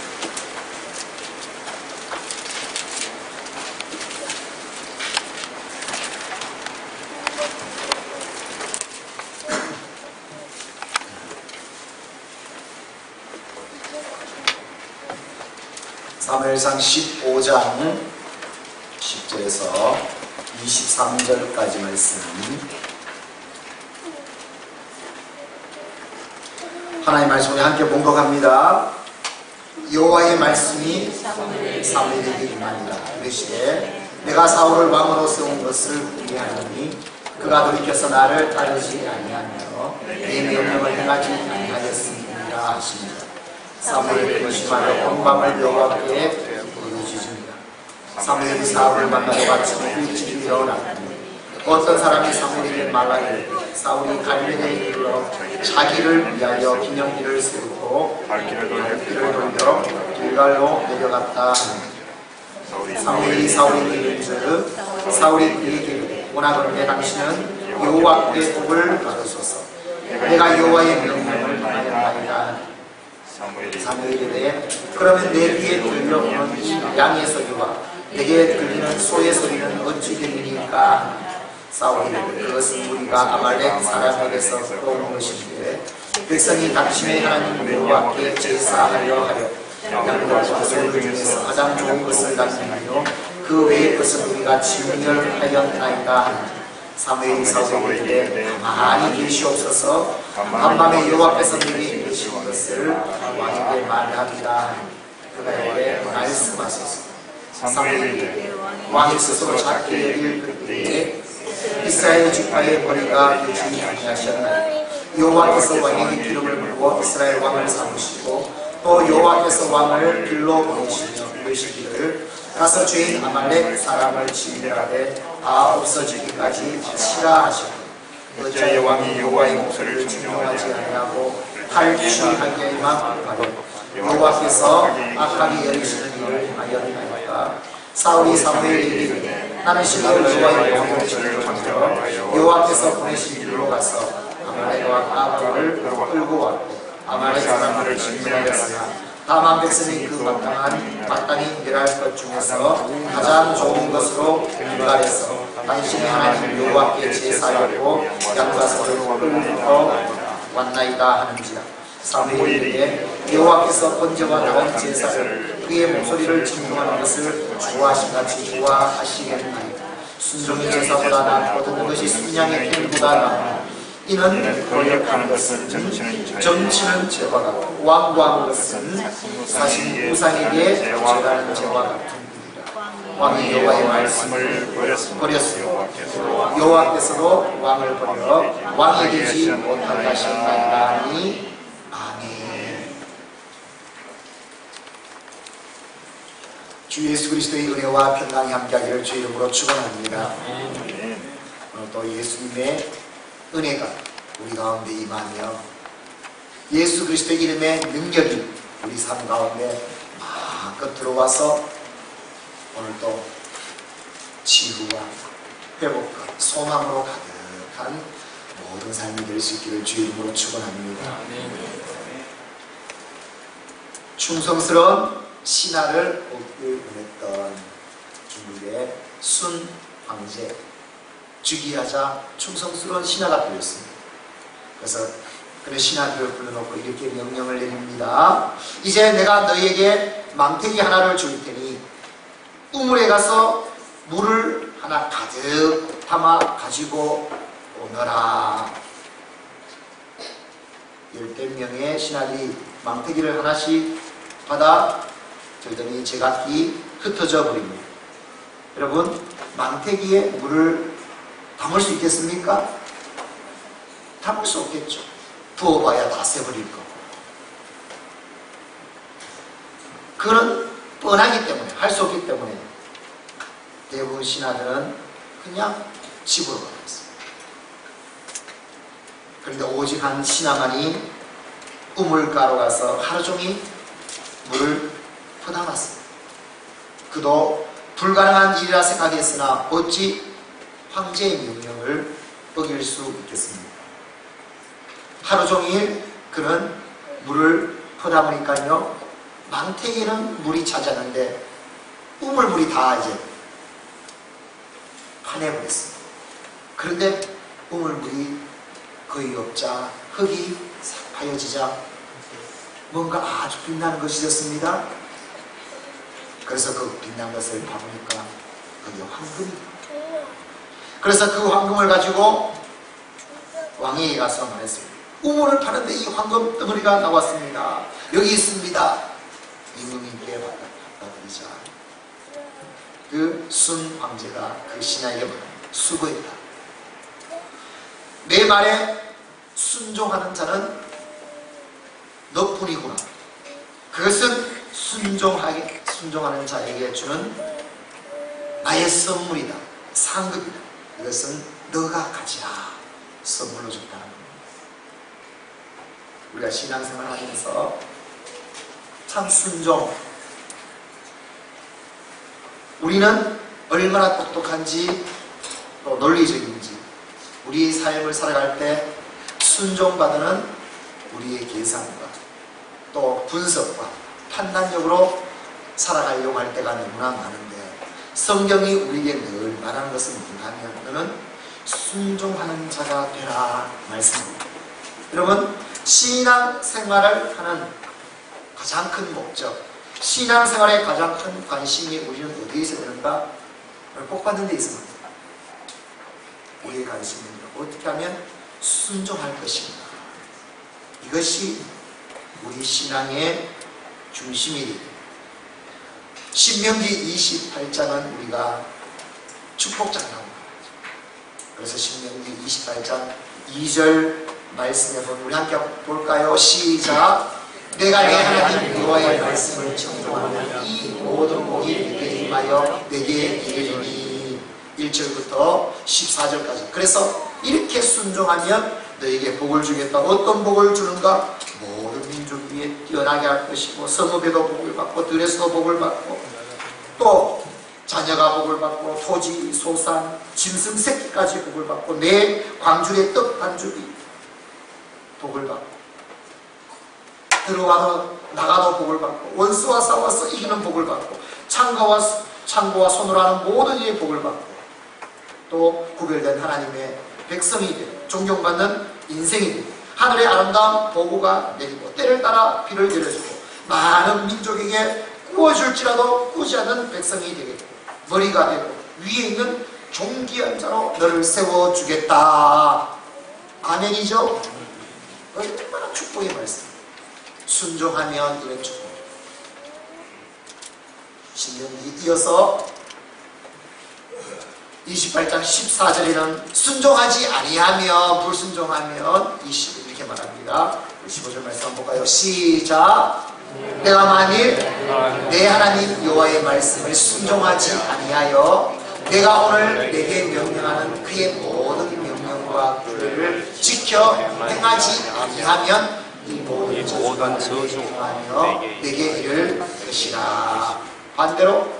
사무엘상 15장 10절에서 23절까지 말씀, 하나님의 말씀을 함께 봉독합니다. 여호와의 말씀이 사무엘에게 임하니라. 이르시되 내가 사울을 왕으로 세운 것을 후회하노니 그가 돌이켜서 나를 따르지 아니하며 내 명령을 행하지 아니하였음이라 하십니다. 사무엘이 결심하여 온 밤을 여호와께 부르짖으니라. 사무엘이 사울을 만나러 같이 일찍 일어났더니 어떤 사람이 사무엘에게 말하기를 사울이 갈멜에 이르러 자기를 위하여 기념비를 세우고 발길을 돌려 길갈로 내려갔다 하니 사무엘이 사울에게 이르기를 사울이 그에게 이르되 원하건대 당신은 여호와께 복을 받으소서. 내가 여호와의 명령을 행하였나이다. 사무엘이 이르되 그러면 내 귀에 들려오는 이 양의 소리와 내게 들리는 소의 소리는 어찌 들리니까? 사울이 이르되 그것은 우리가 아말렉 사람에게서 끌어온 것인데 백성이 당신의 하나님 여호와께 제사하려 하여 양과 소를 중에서 가장 좋은 것을 남기며 그 외의 것은 우리가 진멸하였나이다 하니 사무엘이 사울에게 이르되 가만히 계시옵소서. 한밤에 여호와께서 내게 이르신 것을 왕에게 말하리라 하니 그가 이르되 말씀하소서. 사무엘이 왕이 스스로 작게 여길 그때에 이스라엘 지파의 머리가 되지 아니하셨나이다. 여호와께서 왕에게 기름을 부어 이스라엘 왕을 삼으시고 또 여호와께서 왕을 길로 보내시며 이르시기를 가서 죄인 아말렉 사람을 진멸하되 다 없어지기까지 치라 하셨고 어찌하여 왕이 여호와의 목소리를 증명하지 아니하고 탈취하게만 하고 여호와께서 악하게 여기시는 일을 하였나이까? 사울이 사무엘에게 이르되 나는 실로 여호와의 명령을 지키며 여호와께서 보내신 길로 가서 아말렉과 아합을 끌고 왔고 아말렉 사람들을 진멸하였으나 다만 백성이 그 마땅히 멸할 것 중에서 가장 좋은 것으로 길갈에서 당신의 하나님 여호와께 제사하고 양과 소를 끌고 왔나이다 하는지라. 사무엘에게 여호와께서 번제와 다른 제사를 그의 목소리를 증명하는 것을 좋아하신같이 좋아하시겠나이다. 순종의 제사보다 낫거든 그것이 순양의 피보다 나아. 이는 거역하는 것은 점치는 죄와 같고 완고하는 것은 사실 우상에게 제라는 죄와 같은 일이라. 왕이 여호와의 말씀을 버렸으며 여호와께서도 왕을 버려 왕이 되지 못하게 하셨나이다 하니 아멘. 주 예수 그리스도의 은혜와 평강이 함께하기를 주 이름으로 축원합니다. 오늘 또 예수님의 은혜가 우리 가운데 임하며 예수 그리스도의 이름의 능력이 우리 삶 가운데 마음껏 들어와서 오늘도 치유와 회복과 소망으로 가득한 모든 삶이 될 수 있기를 주 이름으로 축원합니다. 충성스러운 신하를 얻길 원했던 중국의 순 황제, 즉위하자 충성스러운 신하가 되었습니다. 그래서 그런 신하들을 불러놓고 이렇게 명령을 내립니다. 이제 내가 너희에게 망태기 하나를 줄 테니 우물에 가서 물을 하나 가득 담아 가지고 오너라. 10명의 신하들이 망태기를 하나씩 받아 저희들이 제각기 흩어져 버립니다. 여러분, 망태기에 물을 담을 수 있겠습니까? 담을 수 없겠죠. 부어봐야 다 새버릴 거고. 그건 뻔하기 때문에, 할 수 없기 때문에 대부분 신하들은 그냥 집으로 가버렸어요. 그런데 오직 한 신하만이 우물가로 가서 하루 종일 물을 퍼담았습니다. 그도 불가능한 일이라 생각했으나 어찌 황제의 명령을 어길 수 있겠습니까? 하루 종일 그는 물을 그러다 보니까요, 망태기는 물이 차지하는데 우물물이 다 이제 파내버렸습니다. 그런데 우물물이 거의 없자 흙이 싹 파여지자 뭔가 아주 빛나는 것이 되었습니다. 그래서 그 빛난 것을 봐보니까 그게 황금이다. 그래서 그 황금을 가지고 왕에게 가서 말했습니다. 우물을 파는데 이 황금 덩어리가 나왔습니다. 여기 있습니다. 임금님께 갖다 드리자. 그 순 황제가 그 신하에게 수고했다. 내 말에 순종하는 자는 너뿐이구나. 그것은 순종하는 자에게 주는 나의 선물이다. 상급이다. 이것은 너가 가지라. 선물로 줬다는 겁니다. 우리가 신앙생활 하면서 참 순종. 우리는 얼마나 똑똑한지 또 논리적인지 우리의 삶을 살아갈 때 순종받는 우리의 계산과 또 분석과 판단력으로 살아가려고 할 때가 너무나 많은데 성경이 우리에게 늘 말하는 것은 뭔가 하면 너는 순종하는 자가 되라 말씀입니다. 여러분, 신앙생활을 하는 가장 큰 목적, 신앙생활의 가장 큰 관심이 우리는 어디에 있어야 되는가? 복 받는 데 있습니다. 우리의 관심은 어떻게 하면 순종할 것인가? 이것이 우리 신앙의 중심이 됩니다. 신명기 28장은 우리가 축복장이라고 합니다. 그래서 신명기 28장 2절 말씀에 보면 우리 함께 볼까요? 시작! 내가 내 하나님 여호와의 말씀을 청종하면 이 모든 복이 내게 임하여 내게 이르리니 1절부터 14절까지. 그래서 이렇게 순종하면 너에게 복을 주겠다. 어떤 복을 주는가? 모든 민족 위에 뛰어나게 할 것이고 성읍에도 복을 받고 들에서도 복을 받고 또 자녀가 복을 받고 토지, 소산, 짐승 새끼까지 복을 받고 내 광주의 떡 반죽이 복을 받고 들어와도 나가도 복을 받고 원수와 싸워서 이기는 복을 받고 창고와 손으로 하는 모든 일에 복을 받고 또 구별된 하나님의 백성이 되고 존경받는 인생이 되고 하늘의 아름다운 보고가 내리고 때를 따라 비를 내려주고 많은 민족에게 구워줄지라도 꾸지 않는 백성이 되겠고 머리가 되고 위에 있는 존귀한 자로 너를 세워주겠다. 아멘이죠? 얼마나 축복의 말씀. 순종하면 이런 축복. 신명기 이어서 28장 14절에는 순종하지 아니하면 불순종하면 20 이렇게 말합니다. 15절 말씀 한번 볼까요? 시작! 내가 만일 내 하나님 여호와의 말씀을 순종하지 아니하여 내가 오늘 내게 명령하는 그의 모든 명령과 규례를 지켜 행하지 아니하면 이 모든 저주하며 내게 이를 것이라. 반대로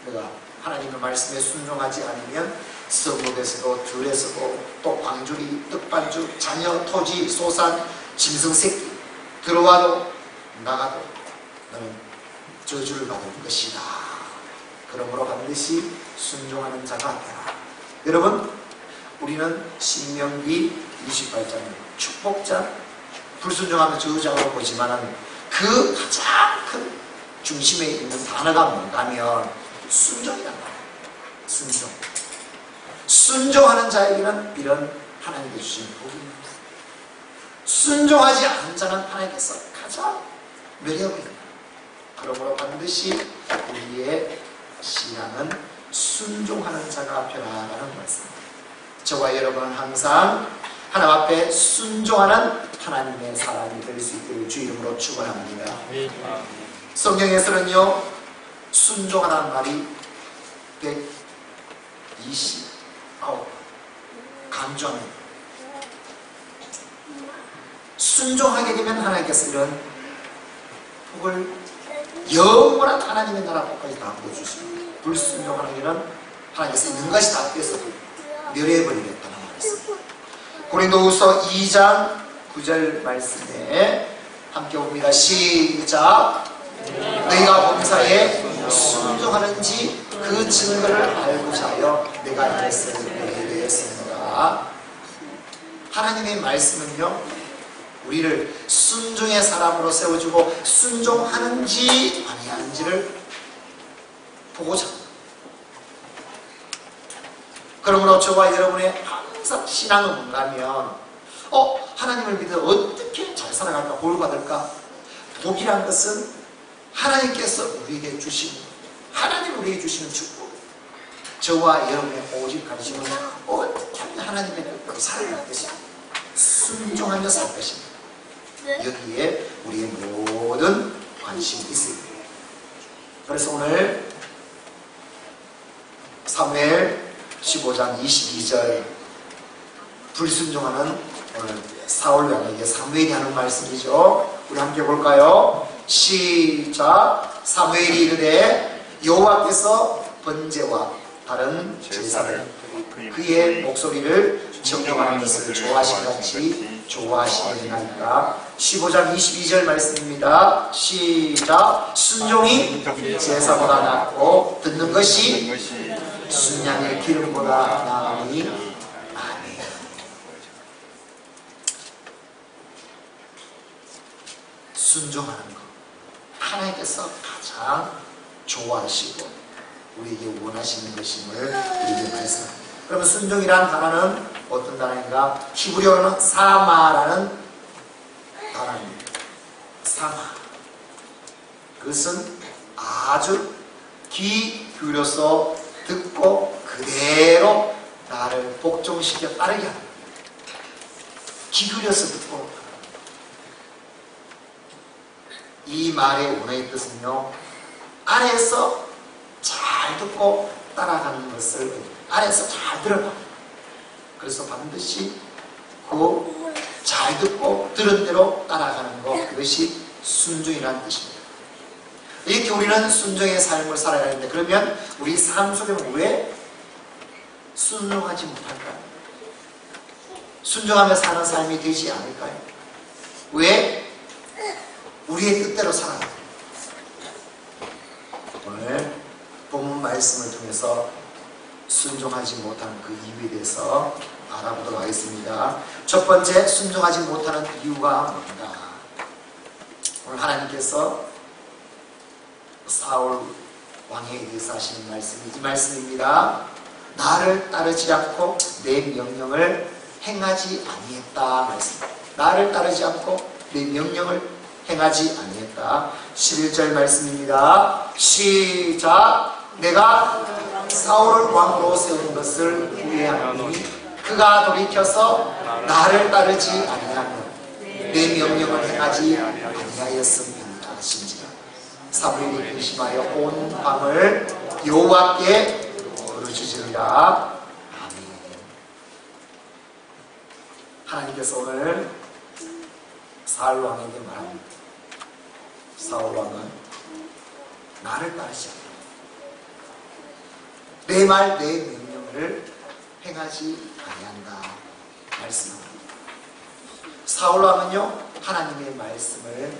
내가 하나님의 말씀에 순종하지 않으면 성읍에서도 들에서도 또 광주리, 떡반죽, 자녀, 토지, 소산, 짐승 새끼 들어와도 나가도 너는 저주를 받을 것이다. 그러므로 반드시 순종하는 자가 되라. 여러분, 우리는 신명기 28장 축복장, 불순종하면 저주장으로 보지만 그 가장 큰 중심에 있는 단어가 뭔가 하면 순종이란 말이에요. 순종. 순종하는 자에게는 이런 하나님께 주신 복입니다. 순종하지 않은 자는 하나님께서 가장 매력입니다. 그러므로 반드시 우리의 신앙은 순종하는 자가 변화하는 말씀입니다. 저와 여러분은 항상 하나님 앞에 순종하는 하나님의 사람이 될 수 있기를 주 이름으로 축원합니다. 성경에서는요, 순종하라는 말이 129 강조합니다. 순종하게 되면 하나님께서 이런 복을 영원한 하나님의 나라 복까지 다 부어주십니다. 불순종하는 일은 하나님께서 있는 것이 다 뺏어 멸해버리겠다는 말씀. 고린도후서 2장 9절 말씀에 함께 봅니다. 시작. 너희가 범사에 순종하는지 그 증거를 알고자 하여 내가 이것을 너희에게 했습니다. 하나님의 말씀은요, 우리를 순종의 사람으로 세워주고 순종하는지 아니하는지를 보고자 합니다. 그러므로 저와 여러분의 항상 신앙은 뭔가면 하나님을 믿어 어떻게 잘 살아갈까, 복을 받을까? 복이란 것은 하나님께서 우리에게 주신, 하나님 우리에게 주시는 축복, 저와 여러분의 오직 관심은 어떻게 하면 하나님의 뜻대로 살아갈 것입니다. 순종하며 살 것입니다. 여기에 우리의 모든 관심이 있습니다. 그래서 오늘 사무엘 15장 22절, 불순종하는 오늘 사울 왕에게 사무엘이 하는 말씀이죠. 우리 함께 볼까요? 시작. 사무엘이 이르되 여호와께서 번제와 다른 제사를 그의 목소리를 정령하는 것을 좋아하시같이 좋아하시느니까. 15장 22절 말씀입니다. 시작. 순종이 제사보다 낫고 듣는 것이 순양의 기름보다 나으니. 아멘. 순종하는 것, 하나님께서 가장 좋아하시고 우리에게 원하시는 것임을 우리에게 말씀합니다. 그러면 순종이라는 단어는 어떤 단어인가? 히브리어로는 사마라는 단어입니다. 사마. 그것은 아주 귀 기울여서 듣고 그대로 나를 복종시켜 따르게 합니다. 귀 기울여서 듣고. 이 말의 원어의 뜻은요, 안에서 잘 듣고 따라가는 것을, 안에서 잘 들어가. 그래서 반드시 그 잘 듣고 들은 대로 따라가는 것, 그것이 순종이라는 뜻입니다. 이렇게 우리는 순종의 삶을 살아야 하는데, 그러면 우리 삶 속에 왜 순종하지 못할까요? 순종하며 사는 삶이 되지 않을까요? 왜 우리의 뜻대로 살아가요? 오늘 본문 말씀을 통해서 순종하지 못하는 그 이유에 대해서 알아보도록 하겠습니다. 첫 번째, 순종하지 못하는 이유가 뭔가? 오늘 하나님께서 사울 왕에 대해서 하시는 말씀이 이 말씀입니다. 나를 따르지 않고 내 명령을 행하지 아니했다 말씀입니다. 나를 따르지 않고 내 명령을 행하지 아니했다. 11절 말씀입니다. 시작. 내가 사울을 왕으로 세운 것을 후회하노니 그가 돌이켜서 나를 따르지 아니하며 내 명령을 행하지 아니하였습니다. 신지가 사무엘이 근심하여 온 밤을 여호와께 부르짖으리라. 아멘. 하나님께서 오늘 사울 왕에게 말합니다. 사울 왕은 나를 따르지 않는다. 내 말, 내 명령을 행하지 아니한다 말씀합니다. 사울 왕은요, 하나님의 말씀을,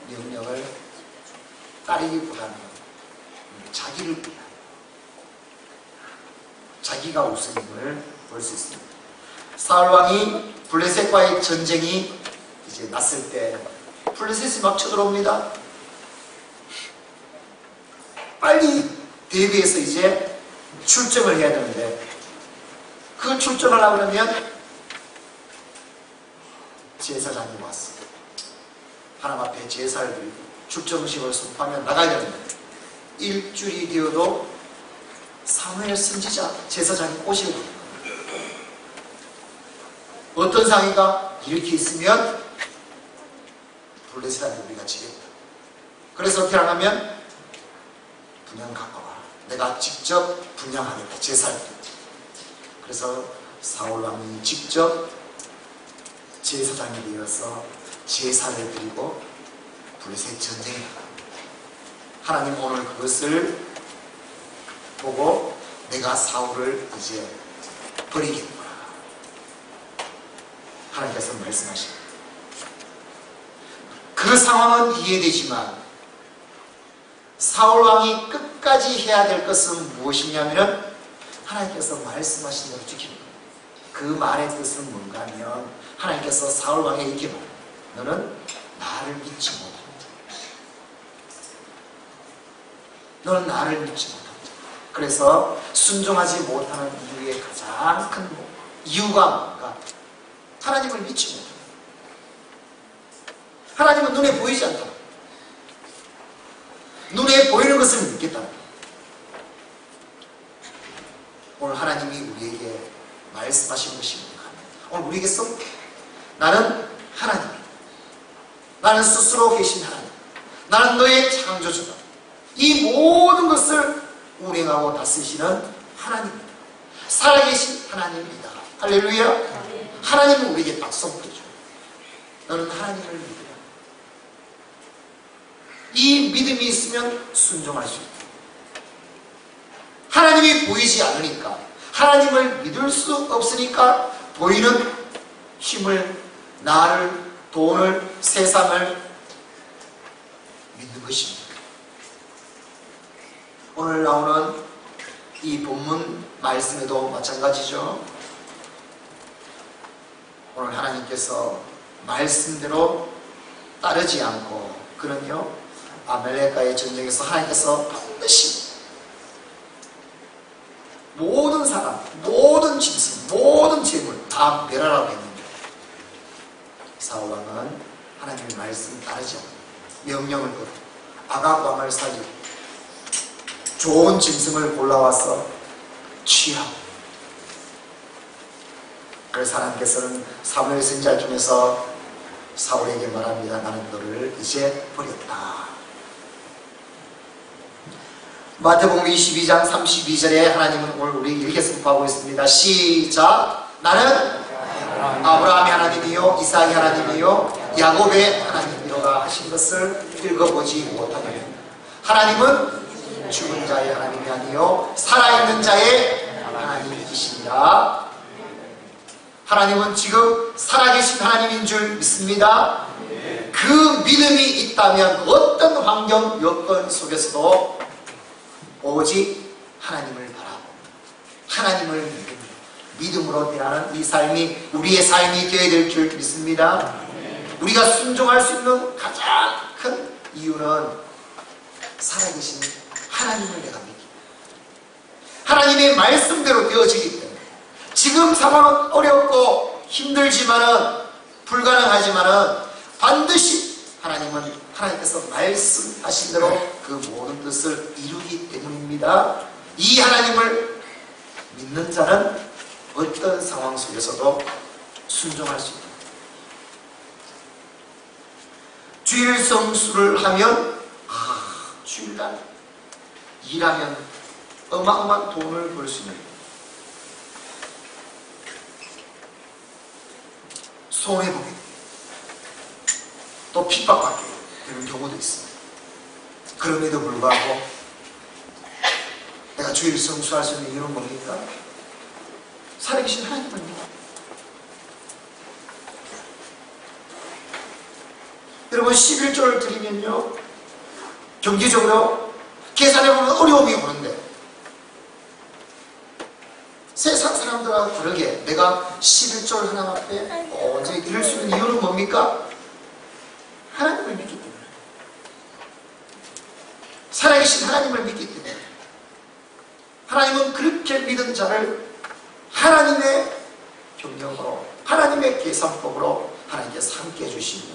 명령을 따르기보다는 자기를 위하여, 자기가 우선임을 볼 수 있습니다. 사울 왕이 블레셋과의 전쟁이 이제 났을 때 블레셋이 막 쳐들어옵니다. 빨리 대비해서 이제 출정을 해야 되는데, 그 출정을 하려면 제사장이 왔어. 하나님 앞에 제사를 드리고 출정식을 선포하면 나가야 되는데, 일주일이 되어도 사무엘 선지자 제사장이 오셔야 됩니다. 어떤 상황인가? 이렇게 있으면 블레셋한테 우리가 지겠다. 그래서 어떻게 하냐면 분양 갖고 와. 내가 직접 분양하겠다. 제사를. 그래서 사울 왕이 직접 제사장이 되어서 제사를 드리고 블레셋 전쟁에 나갑니다. 하나님 오늘 그것을 보고 내가 사울을 이제 버리겠구나. 하나님께서 말씀하십니다. 그 상황은 이해되지만 사울왕이 끝까지 해야 될 것은 무엇이냐면 하나님께서 말씀하신 대로 지키는 거예요. 그 말의 뜻은 뭔가 하면 하나님께서 사울왕에게 이렇게 말해요. 너는 나를 믿지 못한다. 너는 나를 믿지 못한다. 그래서 순종하지 못하는 이유의 가장 큰 이유가 뭔가? 하나님을 믿지 못한다. 하나님은 눈에 보이지 않다. 눈에 보이는 것을 믿겠다. 오늘 하나님이 우리에게 말씀하신 것이 뭔가? 오늘 우리에게서 나는 하나님이다. 나는 스스로 계신 하나님. 나는 너의 창조주다. 이 모든 것을 운행하고 다스리시는 하나님입니다. 살아계신 하나님입니다. 할렐루야. 하나님은 우리에게 약속해줘요. 너는 하나님을 믿으라. 이 믿음이 있으면 순종할 수 있다. 하나님이 보이지 않으니까, 하나님을 믿을 수 없으니까 보이는 힘을, 나를, 돈을, 세상을 믿는 것입니다. 오늘 나오는 이 본문 말씀에도 마찬가지죠. 오늘 하나님께서 말씀대로 따르지 않고 그는요 아멜렉과의 전쟁에서 하나님께서 반드시 모든 사람, 모든 짐승, 모든 재물 다 멸하라고 했는데 사울왕은 하나님의 말씀 따르지 않고 명령을 거두고 아각 왕을 살리고 좋은 짐승을 골라와서 취하고, 그래서 하나님께서는 사무엘 선지자 중에서 사울에게 말합니다. 나는 너를 이제 버렸다. 마태복음 22장 32절에 하나님은 오늘 우리 이렇게 선포하고 있습니다. 시작. 나는 아브라함의 하나님이요 이삭의 하나님이요 야곱의 하나님이로가 하신 것을 읽어보지 못하면 하나님은 죽은 자의 하나님이 아니요 살아있는 자의 하나님이시니라. 하나님은 지금 살아계신 하나님인 줄 믿습니다. 그 믿음이 있다면 어떤 환경 여건 속에서도 오직 하나님을 바라고 하나님을 믿음으로 대하는 이 삶이 우리의 삶이 되어야 될 줄 믿습니다. 우리가 순종할 수 있는 가장 큰 이유는 살아계신 하나님을 내가 믿기, 하나님의 말씀대로 되어지기 때문에 지금 상황은 어렵고 힘들지만은 불가능하지만은 반드시 하나님은 하나님께서 말씀하신 대로 그 모든 뜻을 이루기 때문입니다. 이 하나님을 믿는 자는 어떤 상황 속에서도 순종할 수 있다. 주일 성수를 하면 주일날 일하면 어마어마한 돈을 벌 수 있는, 손해보게 또 핍박받게 되는 경우도 있습니다. 그럼에도 불구하고 내가 주일 성수할 수 있는 이유는 뭡니까? 살아계신 하나님을 믿어. 여러분 11조를 드리면요 경제적으로 계산해보면 어려움이 오는데 세상 사람들과 다르게 내가 11조를 하나님 앞에 온전히 드릴 수 있는 이유는 뭡니까? 하나님을 믿기 때문에, 살아계신 하나님을 믿기 때문에. 하나님은 그렇게 믿은 자를 하나님의 경영으로, 하나님의 계산법으로 하나님께서 함께 해주시며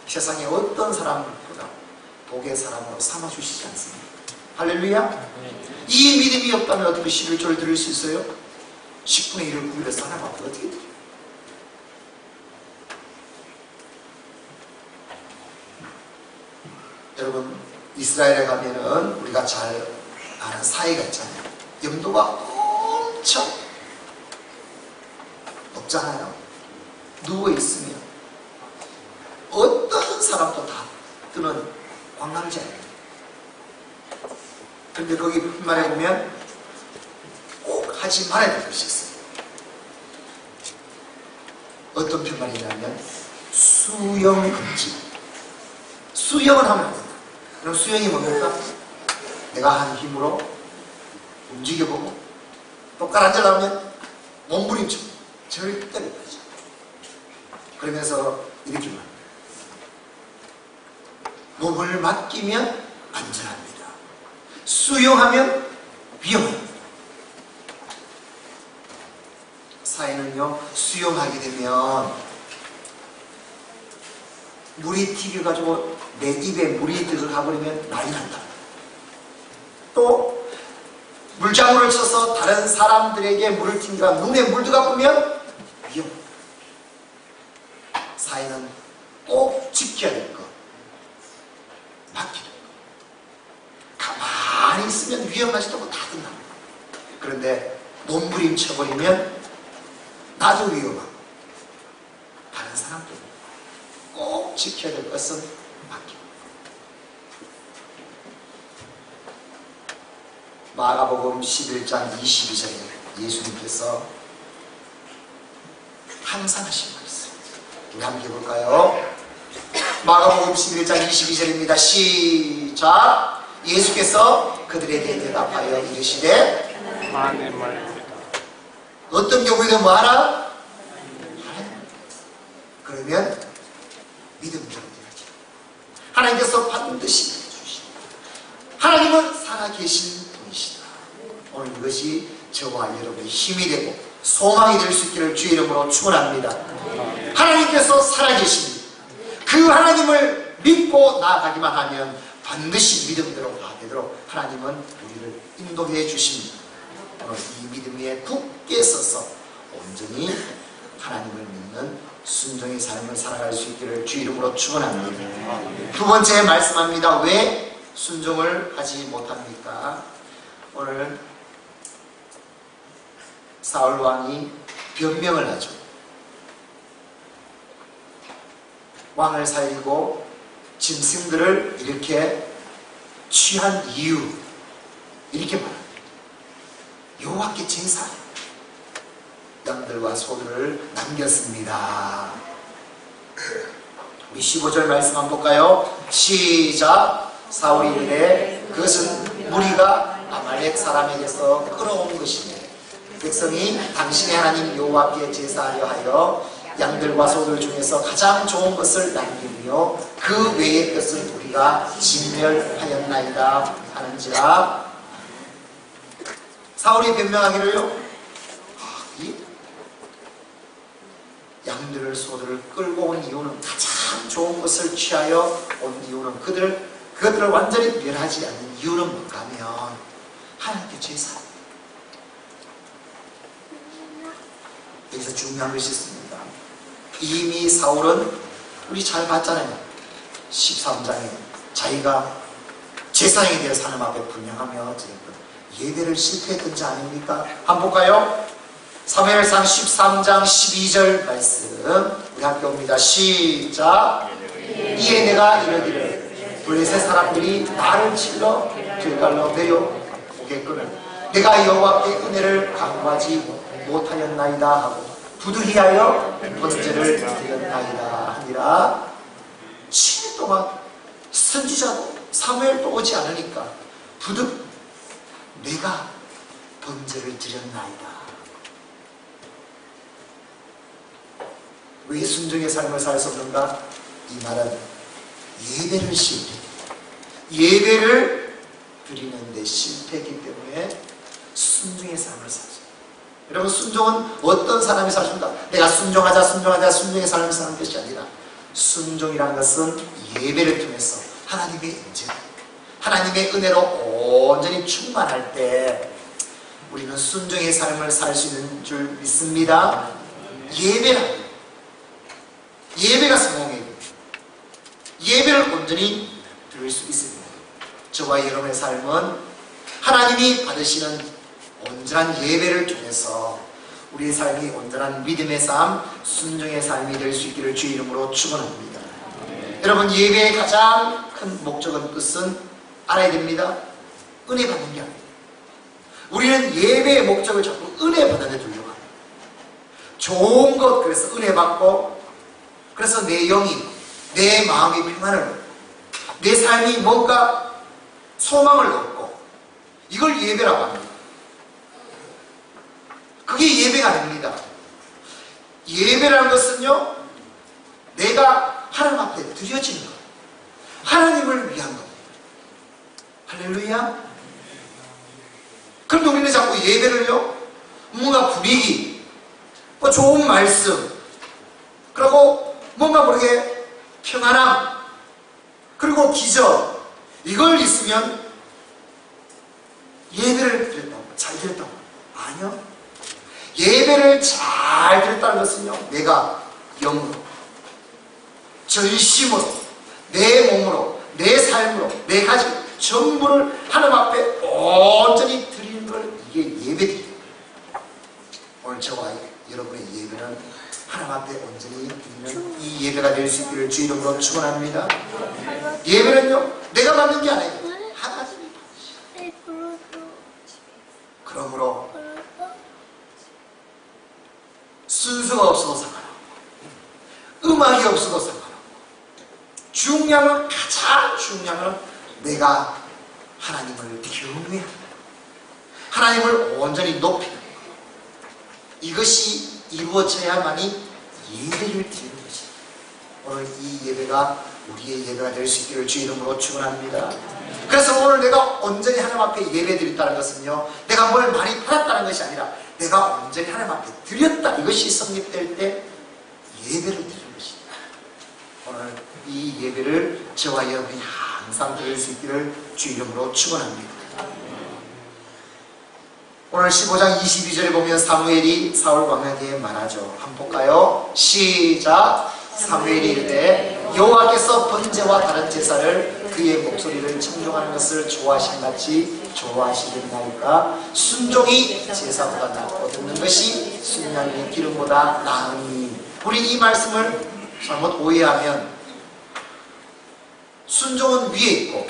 세상의 어떤 사람보다 복의 사람으로 삼아주시지 않습니다. 할렐루야. 이 믿음이 없다면 어떻게 11조를 드릴 수 있어요? 10분의 1을 구별해서 하나님 앞에 어떻게 드려요? 여러분 이스라엘에 가면은 우리가 잘 아는 사이가 있잖아요. 염도가 엄청 높잖아요. 누워있으면 어떤 사람도 다 뜨는 관광지예요. 그런데 거기 편말에 보면 꼭 하지 말아야 될 것이 있어요. 어떤 편말이냐면 수영 금지. 수영은 하면 안 된다. 그럼 수영이 뭡니까? 내가 한 힘으로 움직여보고 또 가라앉으려면 몸부림쳐 절대로 하지. 그러면서 이렇게 말합니다. 몸을 맡기면 안전합니다. 수영하면 위험합니다. 사회는요, 수영하게 되면 물이 튀겨가지고 내 입에 물이 들어가버리면 난리 난다. 또 물장구를 쳐서 다른 사람들에게 물을 튕겨 눈에 물 들어가보면 위험합니다. 사회는 꼭 지켜야 될 것, 맡기는 것. 가만히 있으면 위험하지도 않고 다 끝납니다. 그런데 몸부림쳐버리면 나도 위험하고 다른 사람도 꼭 지켜야 될 것은 맡기는 것. 마가복음 11장 22절에 예수님께서 항상 하신 말씀 우리 함께 볼까요? 마가복음 11장 22절입니다. 시작. 예수께서 그들에게 대답하여 이르시되 만의 말입니다. 어떤 경우에도 뭐하라? 그러면 믿음대로 되겠죠. 하나님께서 반드시 해주시다. 하나님은 살아계신 분이시다. 오늘 이것이 저와 여러분의 힘이 되고 소망이 될 수 있기를 주의 이름으로 축원합니다. 하나님께서 살아계십니다. 그 하나님을 믿고 나아가기만 하면 반드시 믿음대로 다 되도록 하나님은 우리를 인도해 주십니다. 오늘 이 믿음 위에 굳게 서서 온전히 하나님을 믿는 순종의 삶을 살아갈 수 있기를 주 이름으로 축원합니다. 두 번째 말씀합니다. 왜 순종을 하지 못합니까? 오늘 사울 왕이 변명을 하죠. 왕을 살리고 짐승들을 이렇게 취한 이유 이렇게 말합니다. 여호와께 제사 양들과 소들을 남겼습니다. 우리 15절 말씀 한번 볼까요? 시작. 사울이 이르되 그것은 무리가 아말렉 사람에게서 끌어온 것이니 백성이 당신의 하나님 여호와께 제사하려 하여 양들과 소들 중에서 가장 좋은 것을 남기며 그 외의 것을 우리가 진멸하였나이다 하는지라. 사울이 변명하기를요, 이 양들을 소들을 끌고 온 이유는 가장 좋은 것을 취하여 온 이유는 그들을 완전히 멸하지 않는 이유는 뭔가 하면 하나님께 제사. 여기서 중요한 것이 있습니다. 이미 사울은 우리 잘 봤잖아요. 13장에 자기가 제사장에 대해 하나님 앞에 분양하며 예배를 실패했던지 아닙니까? 한번 볼까요? 사무엘상 13장 12절 말씀 우리 함께 옵니다. 시작. 이에 내가 이르기를 블레셋 사람들이 나를 찔러 길갈로 내어 오겠거늘 내가 여호와께 은혜를 강구하지 못하였나이다 하고 부득이하여 번제를 드렸나이다 하니라. 7일 동안 선지자도 사무엘도 오지 않으니까 부득 내가 번제를 드렸나이다. 왜 순종의 삶을 살 수 없는가? 이 말은 예배를 예배를 드리는데 실패했기 때문에 순종의 삶을 살죠. 여러분, 순종은 어떤 사람이 사십니까? 내가 순종하자 순종의 삶을 사는 것이 아니라 순종이라는 것은 예배를 통해서 하나님의 인재, 하나님의 은혜로 온전히 충만할 때 우리는 순종의 삶을 살 수 있는 줄 믿습니다. 예배가 성공이에요. 예배를 온전히 드릴 수 있습니다. 저와 여러분의 삶은 하나님이 받으시는 온전한 예배를 통해서 우리의 삶이 온전한 믿음의 삶, 순종의 삶이 될 수 있기를 주의 이름으로 축원합니다. 여러분, 예배의 가장 큰 목적은 뜻은 알아야 됩니다. 은혜 받는 게 아닙니다. 우리는 예배의 목적을 자꾸 은혜 받는 데 두려고 합니다. 좋은 것, 그래서 은혜 받고, 그래서 내 영이, 내 마음이 평안을, 내 삶이 뭔가 소망을 얻고 이걸 예배라고 합니다. 그게 예배가 아닙니다. 예배라는 것은요, 내가 하나님 앞에 드려지는 것, 하나님을 위한 겁니다. 할렐루야. 그런데 우리는 자꾸 예배를요, 뭔가 분위기, 뭐 좋은 말씀, 그리고 뭔가 모르게 평안함, 그리고 기적, 이걸 있으면 예배를 드렸다고, 잘 드렸다고. 아니요. 예배를 잘 드렸다는 것은요, 내가 영으로, 전심으로, 내 몸으로, 내 삶으로, 내 가족 전부를 하나님 앞에 온전히 드리는 걸, 이게 예배드립니다. 오늘 저와 여러분의 예배는 하나님 앞에 온전히 드리는 이 예배가 될 수 있기를 주 이름으로 축원합니다. 예배는요, 내가 받는 게 아니에요. 하나님이 받으시오. 그러므로 순서가 없어도 상관없고, 음악이 없어도 상관없고, 중요한, 가장 중요한 건 내가 하나님을 경외하는, 하나님을 온전히 높이는 것. 이것이 이루어져야만이 예배를 드리는 것입니다. 오늘 이 예배가 우리의 예배가 될 수 있기를 주 이름으로 축원합니다. 그래서 오늘 내가 온전히 하나님 앞에 예배 드렸다는 것은요, 내가 뭘 많이 받았다는 것이 아니라 내가 온전히 하나님 앞에 드렸다, 이것이 성립될 때 예배를 드리는 것입니다. 오늘 이 예배를 저와 여러분이 항상 드릴 수 있기를 주 이름으로 축원합니다. 오늘 15장 22절에 보면 사무엘이 사울 왕에게 말하죠. 한번 볼까요? 시작. 사무엘이 이르되 여호와께서 번제와 다른 제사를 그의 목소리를 청종하는 것을 좋아하신같이 좋아하시겠나이까? 순종이 제사보다 낫고 듣는 것이 순양의 기름보다 나으니. 우리 이 말씀을 잘못 오해하면 순종은 위에 있고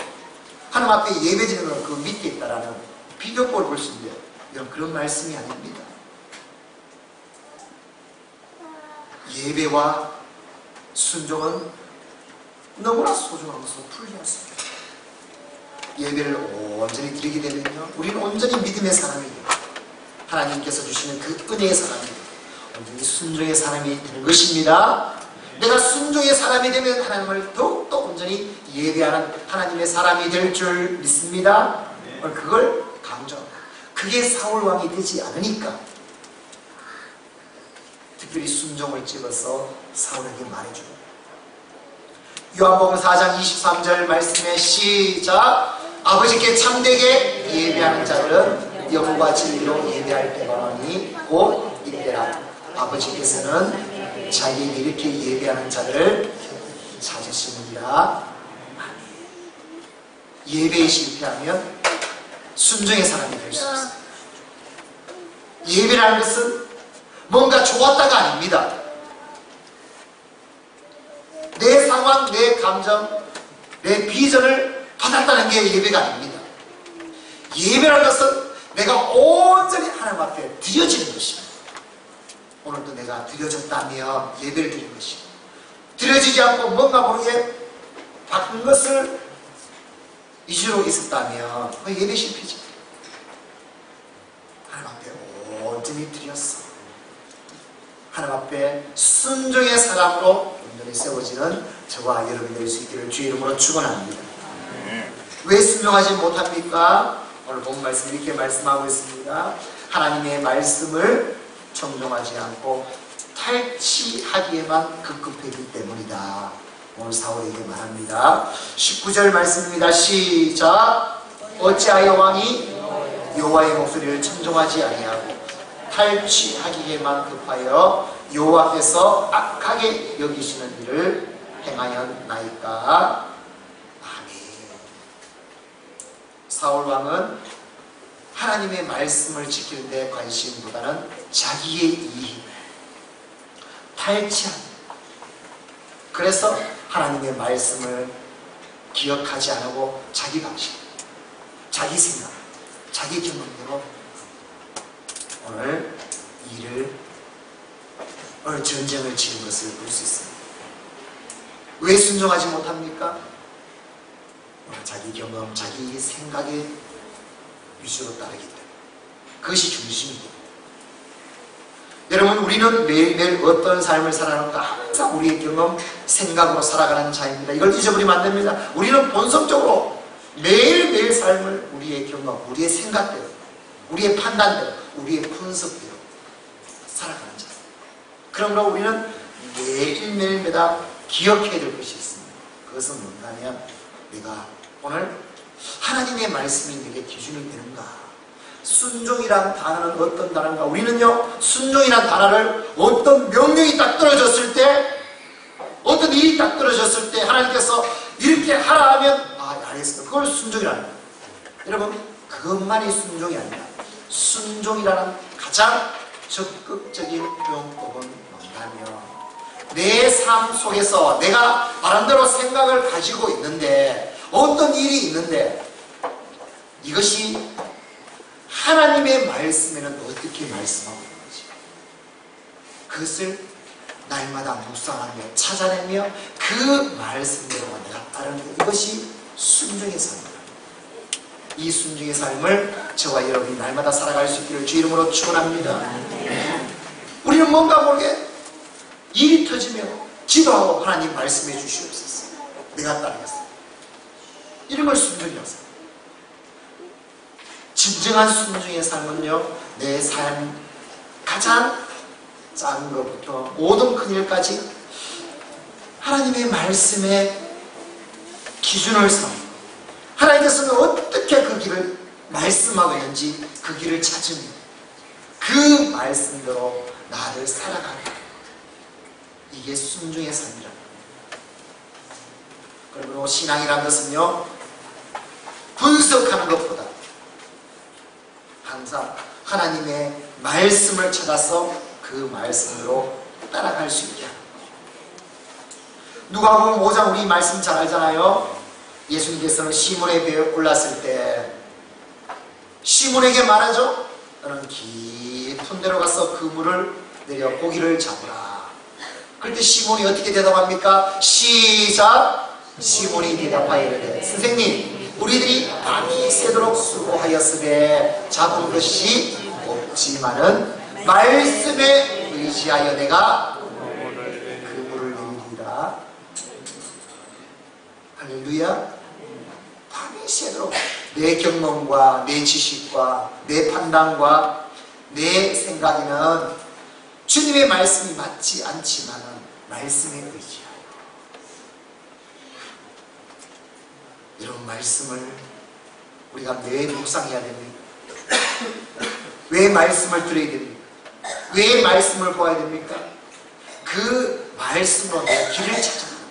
하나님 앞에 예배드리는 건 그 밑에 있다라는 비교법을 볼 수 있는데요, 이런 그런 말씀이 아닙니다. 예배와 순종은 너무나 소중한 것으로 분리했습니다. 예배를 온전히 드리게 되면요, 우리는 온전히 믿음의 사람이 되고 하나님께서 주시는 그 은혜의 사람이 되고 온전히 순종의 사람이 되는 것입니다. 내가 순종의 사람이 되면 하나님을 더욱더 온전히 예배하는 하나님의 사람이 될 줄 믿습니다. 그걸 강조합니다. 그게 사울왕이 되지 않으니까 특별히 순종을 찍어서 사울에게 말해줍니다. 요한복음 4장 23절 말씀에 시작. 아버지께 참되게 예배하는 자들은 영과 진리로 예배할 때가 오니 곧 이때라. 아버지께서는 자기에게 이렇게 예배하는 자를 찾으시느니라. 예배에 실패하면 순종의 사람이 될 수 있습니다. 예배라는 것은 뭔가 좋았다가 아닙니다. 내 상황, 내 감정, 내 비전을 받았다는 게 예배가 아닙니다. 예배라는 것은 내가 온전히 하나님 앞에 드려지는 것입니다. 오늘도 내가 드려졌다며 예배를 드리는 것입니다. 드려지지 않고 뭔가 모르게 바꾼 것을 위주로 있었다면 그 예배 실패죠. 하나님 앞에 온전히 드렸어. 하나님 앞에 순종의 사람으로 온전히 세워지는 저와 여러분이 될 수 있기를 주 이름으로 축원합니다. 왜 순종하지 못합니까? 오늘 본 말씀 이렇게 말씀하고 있습니다. 하나님의 말씀을 청종하지 않고 탈취하기에만 급급했기 때문이다. 오늘 사울에게 말합니다. 19절 말씀입니다. 시작. 어찌하여 왕이 여호와의 목소리를 청종하지 아니하고 탈취하기에만 급하여 여호와께서 악하게 여기시는 일을 행하였나이까? 아멘. 사울 왕은 하나님의 말씀을 지킬 때 관심보다는 자기의 이익, 탈취한. 그래서 하나님의 말씀을 기억하지 않고 자기 방식, 자기 생각, 자기 경험대로 오늘 전쟁을 치는 것을 볼 수 있습니다. 왜 순종하지 못합니까? 자기 경험, 자기 생각의 위주로 따르기 때문에 그것이 중심이고, 여러분 우리는 매일매일 어떤 삶을 살아가는가 항상 우리의 경험, 생각으로 살아가는 자입니다. 이걸 잊어버리면 안 됩니다. 우리는 본성적으로 매일매일 삶을 우리의 경험, 우리의 생각대로, 우리의 판단대로, 우리의 분석대로 살아가는 자. 그러므로 우리는 매일매일마다 기억해야 될 것이 있습니다. 그것은 뭔가면 내가 오늘 하나님의 말씀이 내게 기준이 되는가? 순종이란 단어는 어떤 단어인가? 우리는요, 순종이란 단어를 어떤 명령이 딱 떨어졌을 때, 어떤 일이 딱 떨어졌을 때 하나님께서 이렇게 하라 하면 알겠습니다. 그걸 순종이라는 거예요. 여러분, 그것만이 순종이 아니라 순종이라는 가장 적극적인 표현법은 뭔가면 내 삶 속에서 내가 바람대로 생각을 가지고 있는데, 어떤 일이 있는데 이것이 하나님의 말씀에는 어떻게 말씀하고 있는지 그것을 날마다 묵상하며 찾아내며 그 말씀대로 내가 따르는 것, 이것이 순종의 삶입니다. 이 순종의 삶을 저와 여러분이 날마다 살아갈 수 있기를 주 이름으로 축원합니다. 우리는 뭔가 모르게 일이 터지면 기도하고 하나님 말씀해 주시옵소서. 내가 따르겠습니다. 이런 걸 순종이라고 생각합니다. 진정한 순종의 삶은요, 내 삶 가장 작은 것부터 모든 큰 일까지 하나님의 말씀에 기준을 삼고 하나님께서는 어떻게 그 길을 말씀하고 있는지 그 길을 찾으며 그 말씀대로 나를 살아가는, 이게 순종의 삶이라는 겁니다. 그리고 신앙이라는 것은요, 분석하는 것보다 항상 하나님의 말씀을 찾아서 그 말씀으로 따라갈 수 있게 하는 거예요. 누가복음 5장 우리 말씀 잘 알잖아요. 예수님께서는 시몬의 배에 올랐을 때 시몬에게 말하죠. 너는 깊은 데로 가서 그물을 내려 고기를 잡으라. 그때 시몬이 어떻게 대답합니까? 시작! 시몬이 대답하여 이르되 선생님, 우리들이 밤이 새도록 수고하였으되 잡은 것이 없지만은 말씀에 의지하여 내가 그물을 내리리라. 할렐루야. 밤이 새도록 내 경험과 내 지식과 내 판단과 내 생각에는 주님의 말씀이 맞지 않지만은 말씀에 의지하여, 이런 말씀을 우리가 왜 묵상해야 됩니까? 왜 말씀을 들어야 됩니까? 왜 말씀을 보아야 됩니까? 그 말씀으로 내 길을 찾아갑니다.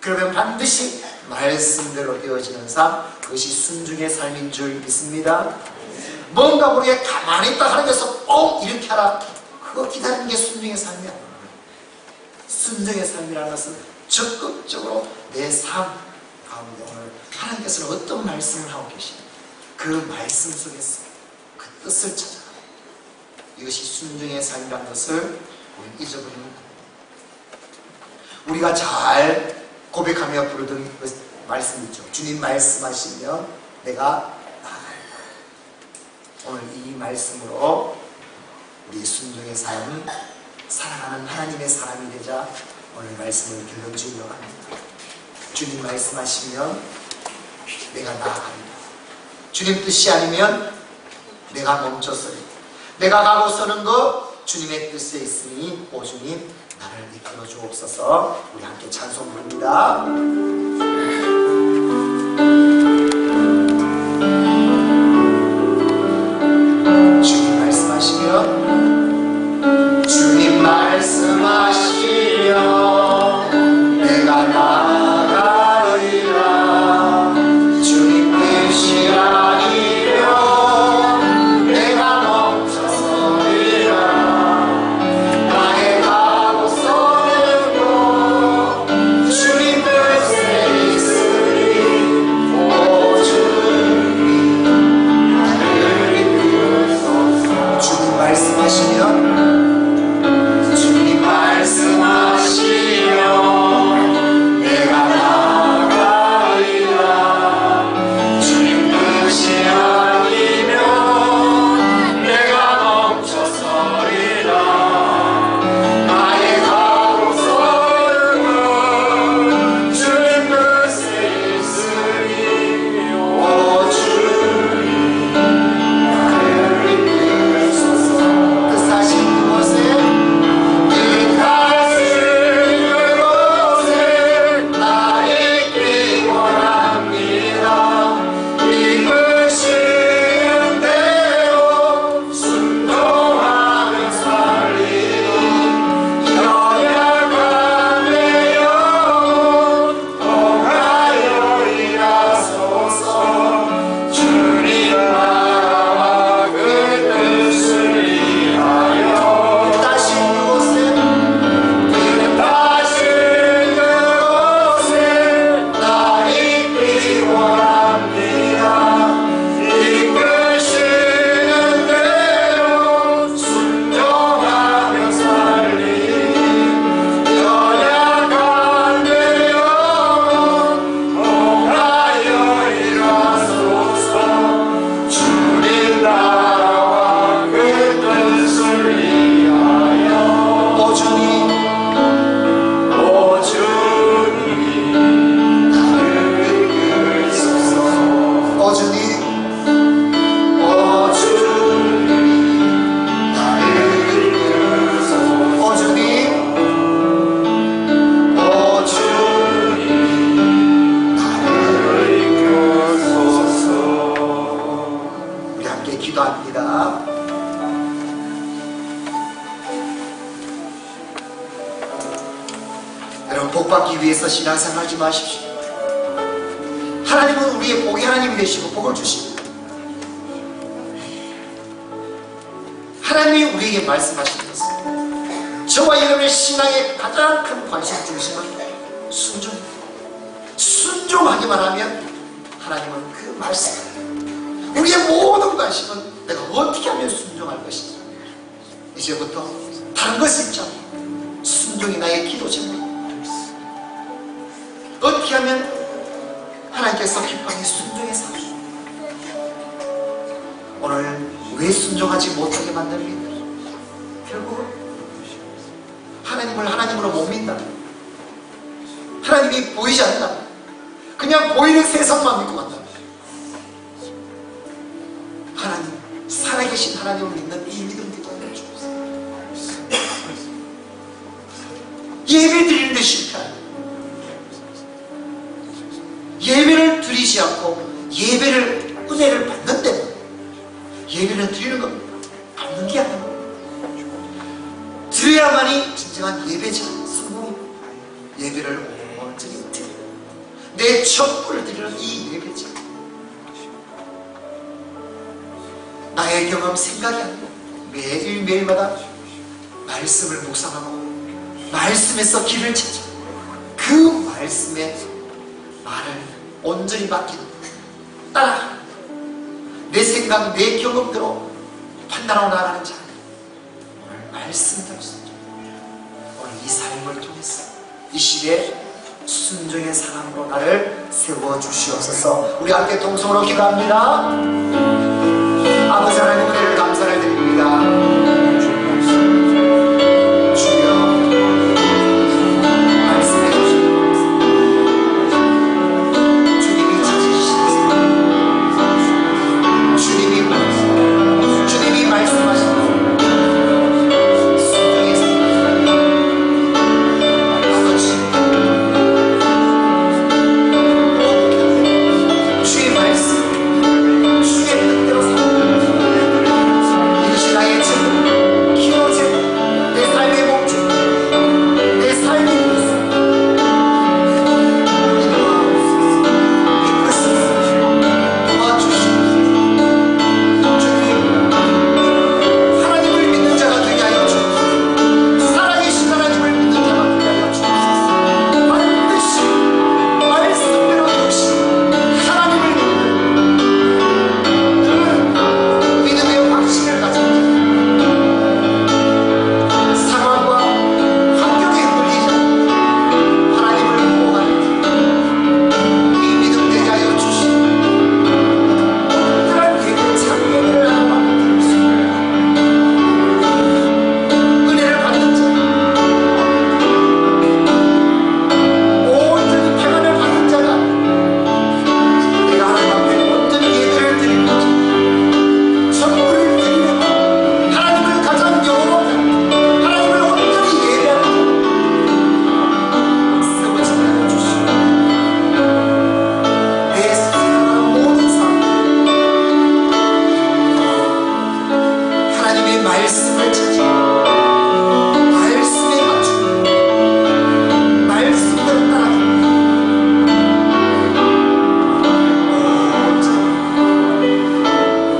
그러면 반드시 말씀대로 되어지는 삶, 그것이 순종의 삶인 줄 믿습니다. 뭔가 모르게 가만히 있다 하나님께서 이렇게 하라, 그거 기다리는 게 순종의 삶이야. 순종의 삶이라는 것은 적극적으로 내 삶 가운데 오늘 하나님께서는 어떤 말씀을 하고 계시는지 그 말씀 속에서 그 뜻을 찾아가, 이것이 순종의 삶이라는 것을 우리는 잊어버리는 겁니다. 우리가 잘 고백하며 부르던 그 말씀 있죠. 주님 말씀하시면 내가 나아간다. 오늘 이 말씀으로 우리 순종의 삶, 사랑하는 하나님의 사람이 되자 오늘 말씀을 결론지으려고 합니다. 주님 말씀하시면 내가 나아간다. 주님 뜻이 아니면 내가 멈춰서리. 내가 가고 서는 것 주님의 뜻에 있으니 오주님 나를 이끌어 주옵소서. 우리 함께 찬송 부릅니다. 주님 말씀하시면 주님 말씀하시면 내가 나가리라. 주님 뜻이 아니면 내가 멈춰서리라. 나의 가고 서는 곳 주님 뜻에 여러분 복받기 위해서 신앙생활하지 마십시오. 하나님은 우리의 복이 하나님이 되시고 복을 주십니다. 하나님이 우리에게 말씀하시는 것은 저와 여러분의 신앙의 가장 큰 관심 중심은 순종입니다. 순종하기만 하면 하나님은 그 말씀, 우리의 모든 관심은 내가 어떻게 하면 순종할 것인가. 이제부터 다른 것을 잊지 않고 순종이 나의 기도 제목입니다. 어떻게 하면 하나님께서 기뻐하는 순종의 삶, 오늘 왜 순종하지 못하게 만듭니까? 결국은 하나님을 하나님으로 못 믿는다. 하나님이 보이지 않는다. 그냥 보이는 세상만 믿고 간다. 하나님, 살아계신 하나님을 믿는 이 믿음이 도움을 주옵소서. 예배 드리는 데 실패하는, 예배를 드리지 않고 예배를, 은혜를 받는 데는 예배는 드리는 겁니다. 받는 게 아니고 드려야만이 진정한 예배자, 성공입니다. 예배를 온전히 드려, 내 전부를 드리는 이 예배자, 나의 경험, 생각이 아니고 매일매일마다 말씀을 묵상하고 말씀에서 길을 찾아 그 말씀의 말을 온전히 맡기는, 따라가는, 내 생각, 내 경험대로 판단하고 나가는 자, 오늘 말씀대로 순종, 오늘 이 삶을 통해서 이 시대에 순종의 사람으로 나를 세워주시옵소서. 우리 함께 동성으로 기도합니다. 아버지 하나님, 은혜를 감사를 드립니다. 주여, 말씀해 주시옵소서. 주님이 찾으시옵소서. 주님이 말씀하시옵소서. 순종의 삶, 아버지, 주의 말씀, 주의 뜻대로 살아가는 이 신앙의 제목, 기도 제목, 내 삶의 목적, 내 삶의 뜻을 도와주시옵소서. 주님, 하나님을 믿는 자가 되게 하여 주옵소서. 살아계신 하나님을 믿는 자가 되게 하여 주옵소서. 반드시 말씀대로 되시고 하나님을 믿는 믿음의 확신을 가진 자, 상황과 환경에 흔들리지 않고 하나님을 보호하는 이 믿음 되게 하여 주시고 특별한 예배 참여를 하는 은혜를 받는 자, 온전히 평안을 받는 자가 내가 하나님 앞에 온전히 예배를 드리는 자, 전부를 드리는 하나님을 가장 영원한 자, 하나님을 온전히 예배하는 자, 세워지게 하여 주시고 내 살아가는 모든 삶 하나님의 말씀을 찾아 말씀에 맞추고 말씀대로 따라가는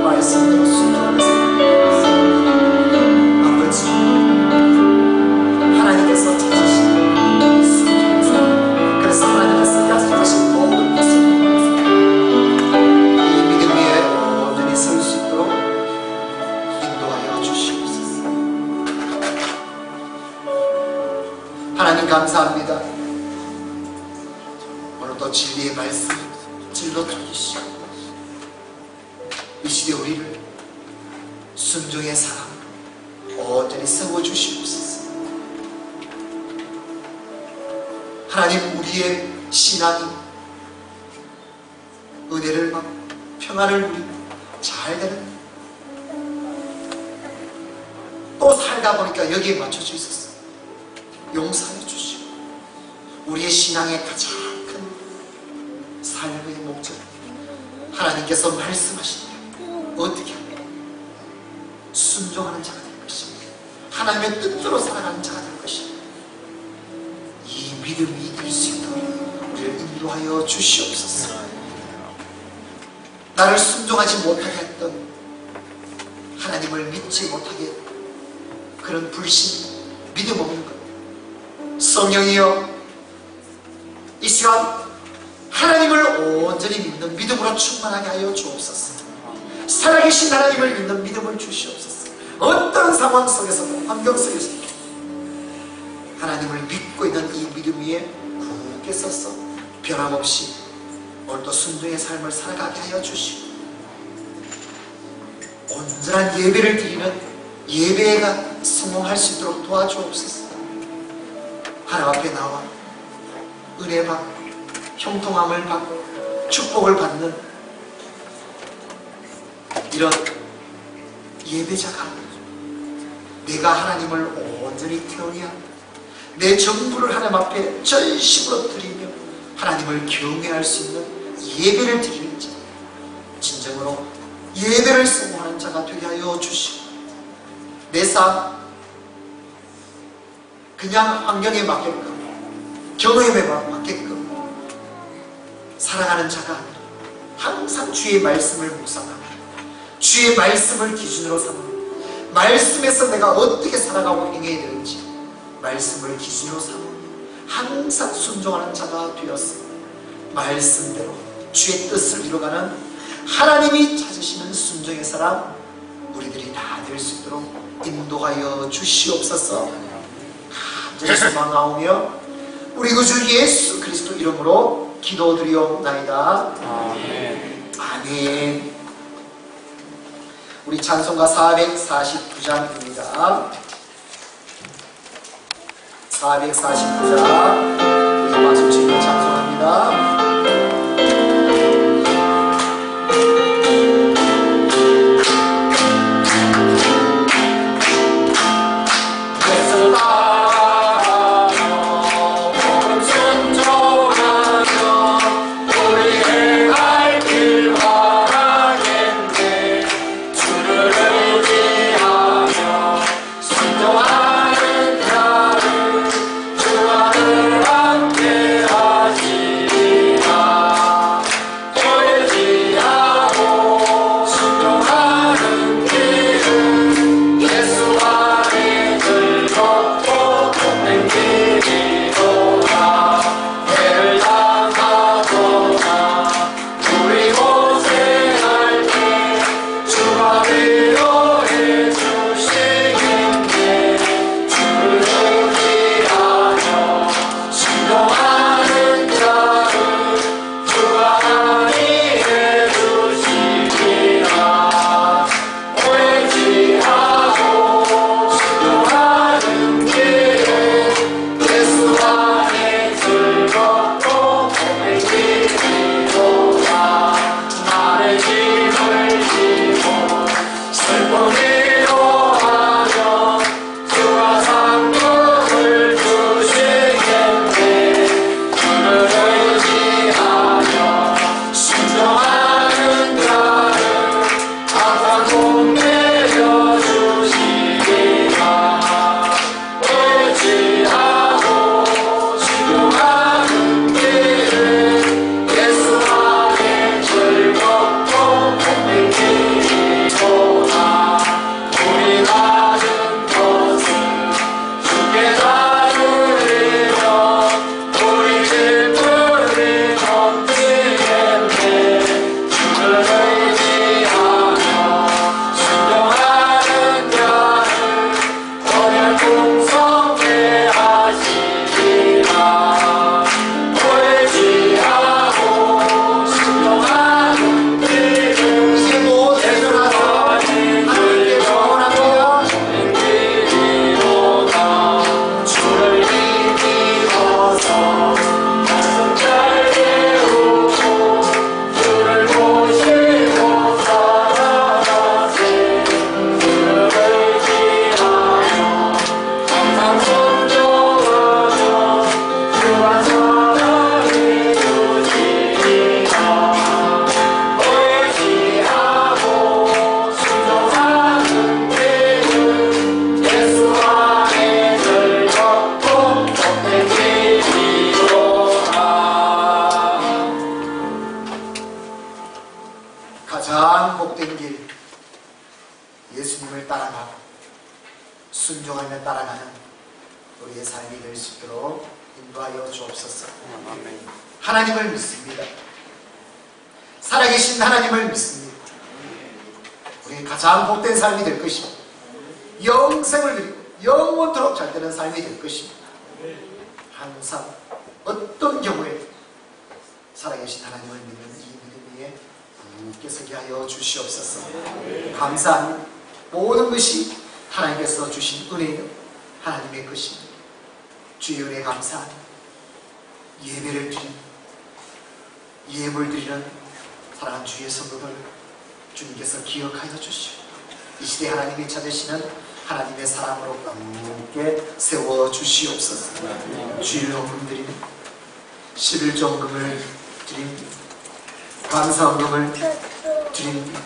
말씀대로 순종하는 삶, 아버지, 하나님께서 찾으신 순종의 삶, 그래서 하나님께서 약속하신 모든 것을 이 믿음 위에 온전히 설 수 있도록 인도하여 주시옵소서. 하나님 감사합니다. 오늘도 진리의 말씀 진로 들리시고 이 시대 우리를 순종의 사람 온전히 세워주시옵소서. 하나님, 우리의 신앙이 은혜를 받고 평안을 누리고 잘 되는, 또 살다 보니까 여기에 맞춰져 있었어. 용서해 주시고 우리의 신앙의 가장 큰 삶의 목적, 하나님께서 말씀하신 대로 어떻게 하면 순종하는 자가 될 것인가, 하나님의 뜻대로 살아가는 자가 될 것인가, 이 믿음이 될 수 있도록 우리를 인도하여 주시옵소서. 나를 순종하지 못하게 했던, 하나님을 믿지 못하게 했던 그런 불신, 믿음 없는 것, 성령이여 이 시간 하나님을 온전히 믿는 믿음으로 충만하게 하여 주옵소서. 살아계신 하나님을 믿는 믿음을 주시옵소서. 어떤 상황 속에서도, 환경 속에서도 하나님을 믿고 있는 이 믿음 위에 굳게 서서 변함없이 오늘도 순종의 삶을 살아가게 하여 주시고, 온전한 예배를 드리는 예배가 성공할 수 있도록 도와주옵소서. 하나님 앞에 나와 은혜 받고 형통함을 받고 축복을 받는 이런 예배자가, 내가 하나님을 온전히 태우냐, 내 전부를 하나님 앞에 전심으로 드리며 하나님을 경외할 수 있는 예배를 드리는 자, 진정으로 예배를 성공하는 자가 되게 하여 주시고, 내 삶 그냥 환경에 맞게끔, 경험에 맞게끔 살아가는 자가 아니라 항상 주의 말씀을 묵상하며 주의 말씀을 기준으로 삼으며 말씀에서 내가 어떻게 살아가고 행해야 되는지 말씀을 기준으로 삼으며 항상 순종하는 자가 되었으며 말씀대로 주의 뜻을 이루어가는 하나님이 찾으시는 순종의 사람 우리들이 다 될 수 있도록 인도하여 주시옵소서. 간절히 소망하오며 우리 구주 예수 그리스도 이름으로 기도드리옵나이다. 아멘. 우리 찬송가 449장입니다. 449장 우리 말씀 주님을 찬송합니다. 순종하는 자를 주 안을 따라가고 순종하며 따라가는 우리의 삶이 될 수 있도록 인도하여 주옵소서. 하나님을 믿습니다. 살아계신 하나님을 믿습니다. 우리 가장 복된 삶이 될 것입니다. 영생을 누리고 영원토록 잘 되는 삶이 될 것입니다. 항상 어떤 경우에 살아계신 하나님을 믿는 이 믿음 위에 굳게 서게 하여 주시옵소서. 감사합니다. 모든 것이 하나님께서 주신 은혜는 하나님의 것입니다. 주의 은혜 감사합니다. 예배를 드리는, 예물 드리는 사랑하는 주의 성도들 주님께서 기억하여 주시고 이 시대 하나님이 찾으시는 하나님의 사랑으로 굳게 세워 주시옵소서. 주일 헌금 드립니다. 11조헌금을 드립니다. 감사헌금을 드립니다.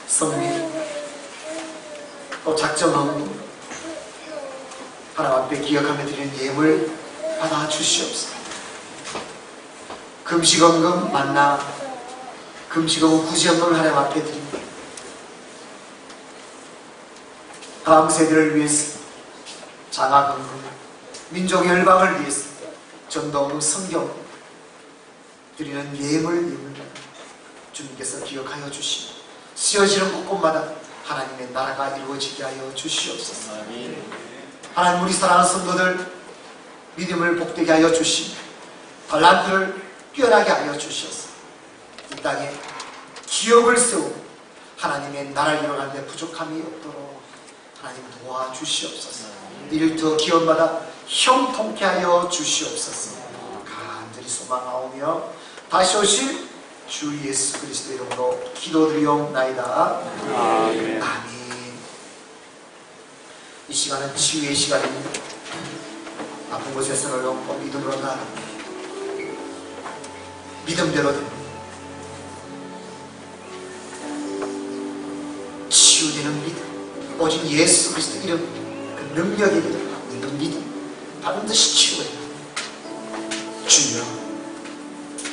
성미 또 작정헌금 하나님 앞에 기억하며 드리는 예물 받아 주시옵소서. 금식헌금 만나 금식헌금 후지헌금을 하나님 앞에 드립니다. 다음 세대를 위해서 장학헌금 민족 열방을 위해서 전도헌금 성경 드리는 예물 주님께서 기억하여 주시고 쓰여지는 곳곳마다 하나님의 나라가 이루어지게 하여 주시옵소서. 하나님 우리 사랑하는 성도들 믿음을 복되게 하여 주시고 달란트를 뛰어나게 하여 주셔서 이 땅에 기업을 세우고 하나님의 나라를 이뤄가는 데 부족함이 없도록 하나님 도와주시옵소서. 일터 기업마다 형통케 하여 주시옵소서. 간절히 소망하오며 다시 오실 주 예수 그리스도 이름으로 기도드리옵나이다. 아멘. 이 시간은 치유의 시간입니다. 아픈 곳에 손을 얹고 믿음으로 나 믿음대로 치유되는 믿음, 오직 예수 그리스도 이름 그 능력의 믿음, 믿음 반드시 치유해요. 주여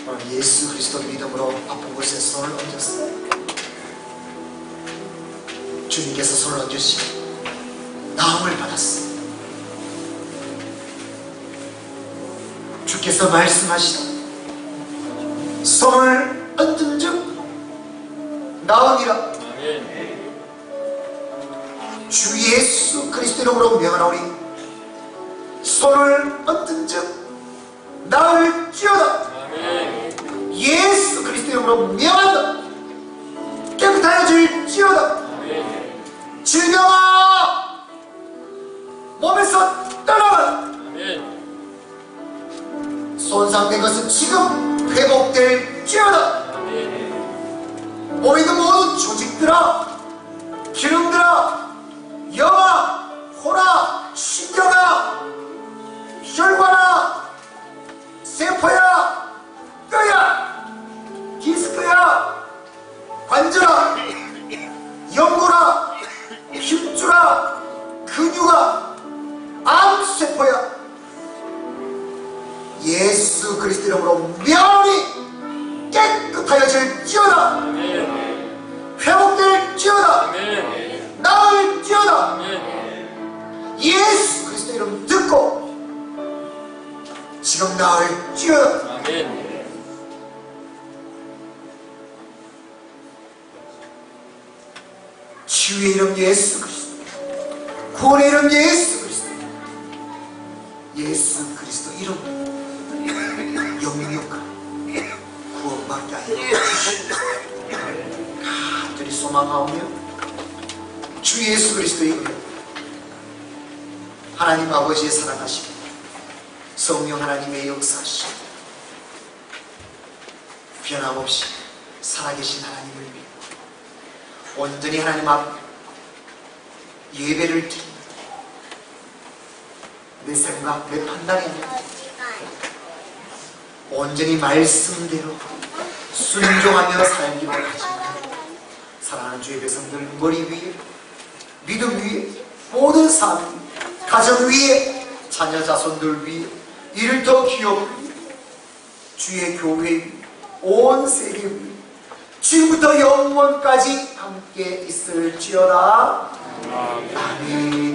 오늘 예수 그리스도 믿음으로 아픈 곳에 손을 얹었어요. 주님께서 손을 얹으시고 나음을 받았어요. 주께서 말씀하시다 손을 얹은 즉 나으니라. 주 예수 그리스도 이름으로 명하노니 손을 얹은 즉 나을지어다. 예수 그리스도 이름으로 명한다. 깨끗하여질지어다. 질병아 몸에서 떠나라. 손상된 것은 지금 회복될지어다. 몸에 있는 모든 조직들아 기능들아 영아 호라 신경아 혈관아 세포야 뼈야 디스크야 관절아 연골아 힘줄아 근육아 암세포야 예수 그리스도 이름으로 명하노니 깨끗하여질지어다. 회복될지어다. 나을지어다. 예수 그리스도 이름 듣고 지금 나을지어다. 치유의 이름 예수 그리스도, 구원의 이름 예수 그리스도, 예수 그리스도 이름 영육과 구원받게 하여 주시옵소서. 간절히 소망하오며 주 예수 그리스도의 이름 하나님 아버지의 사랑하심 성령 하나님의 역사하심 변함없이 살아계신 하나님을 믿고 온전히 하나님 앞 예배를 드립니다. 내 생각, 내 판단이 아니라 온전히 말씀대로 순종하며 살기로 하지만 사랑하는 주의 백성들 머리 위에 믿음 위에 모든 삶 위에 가정 위에 자녀 자손들 위에 일터 기업 위에 주의 교회 위에 온 세계 위에 지금부터 영원까지 함께 있을지어다. 아멘. 아멘.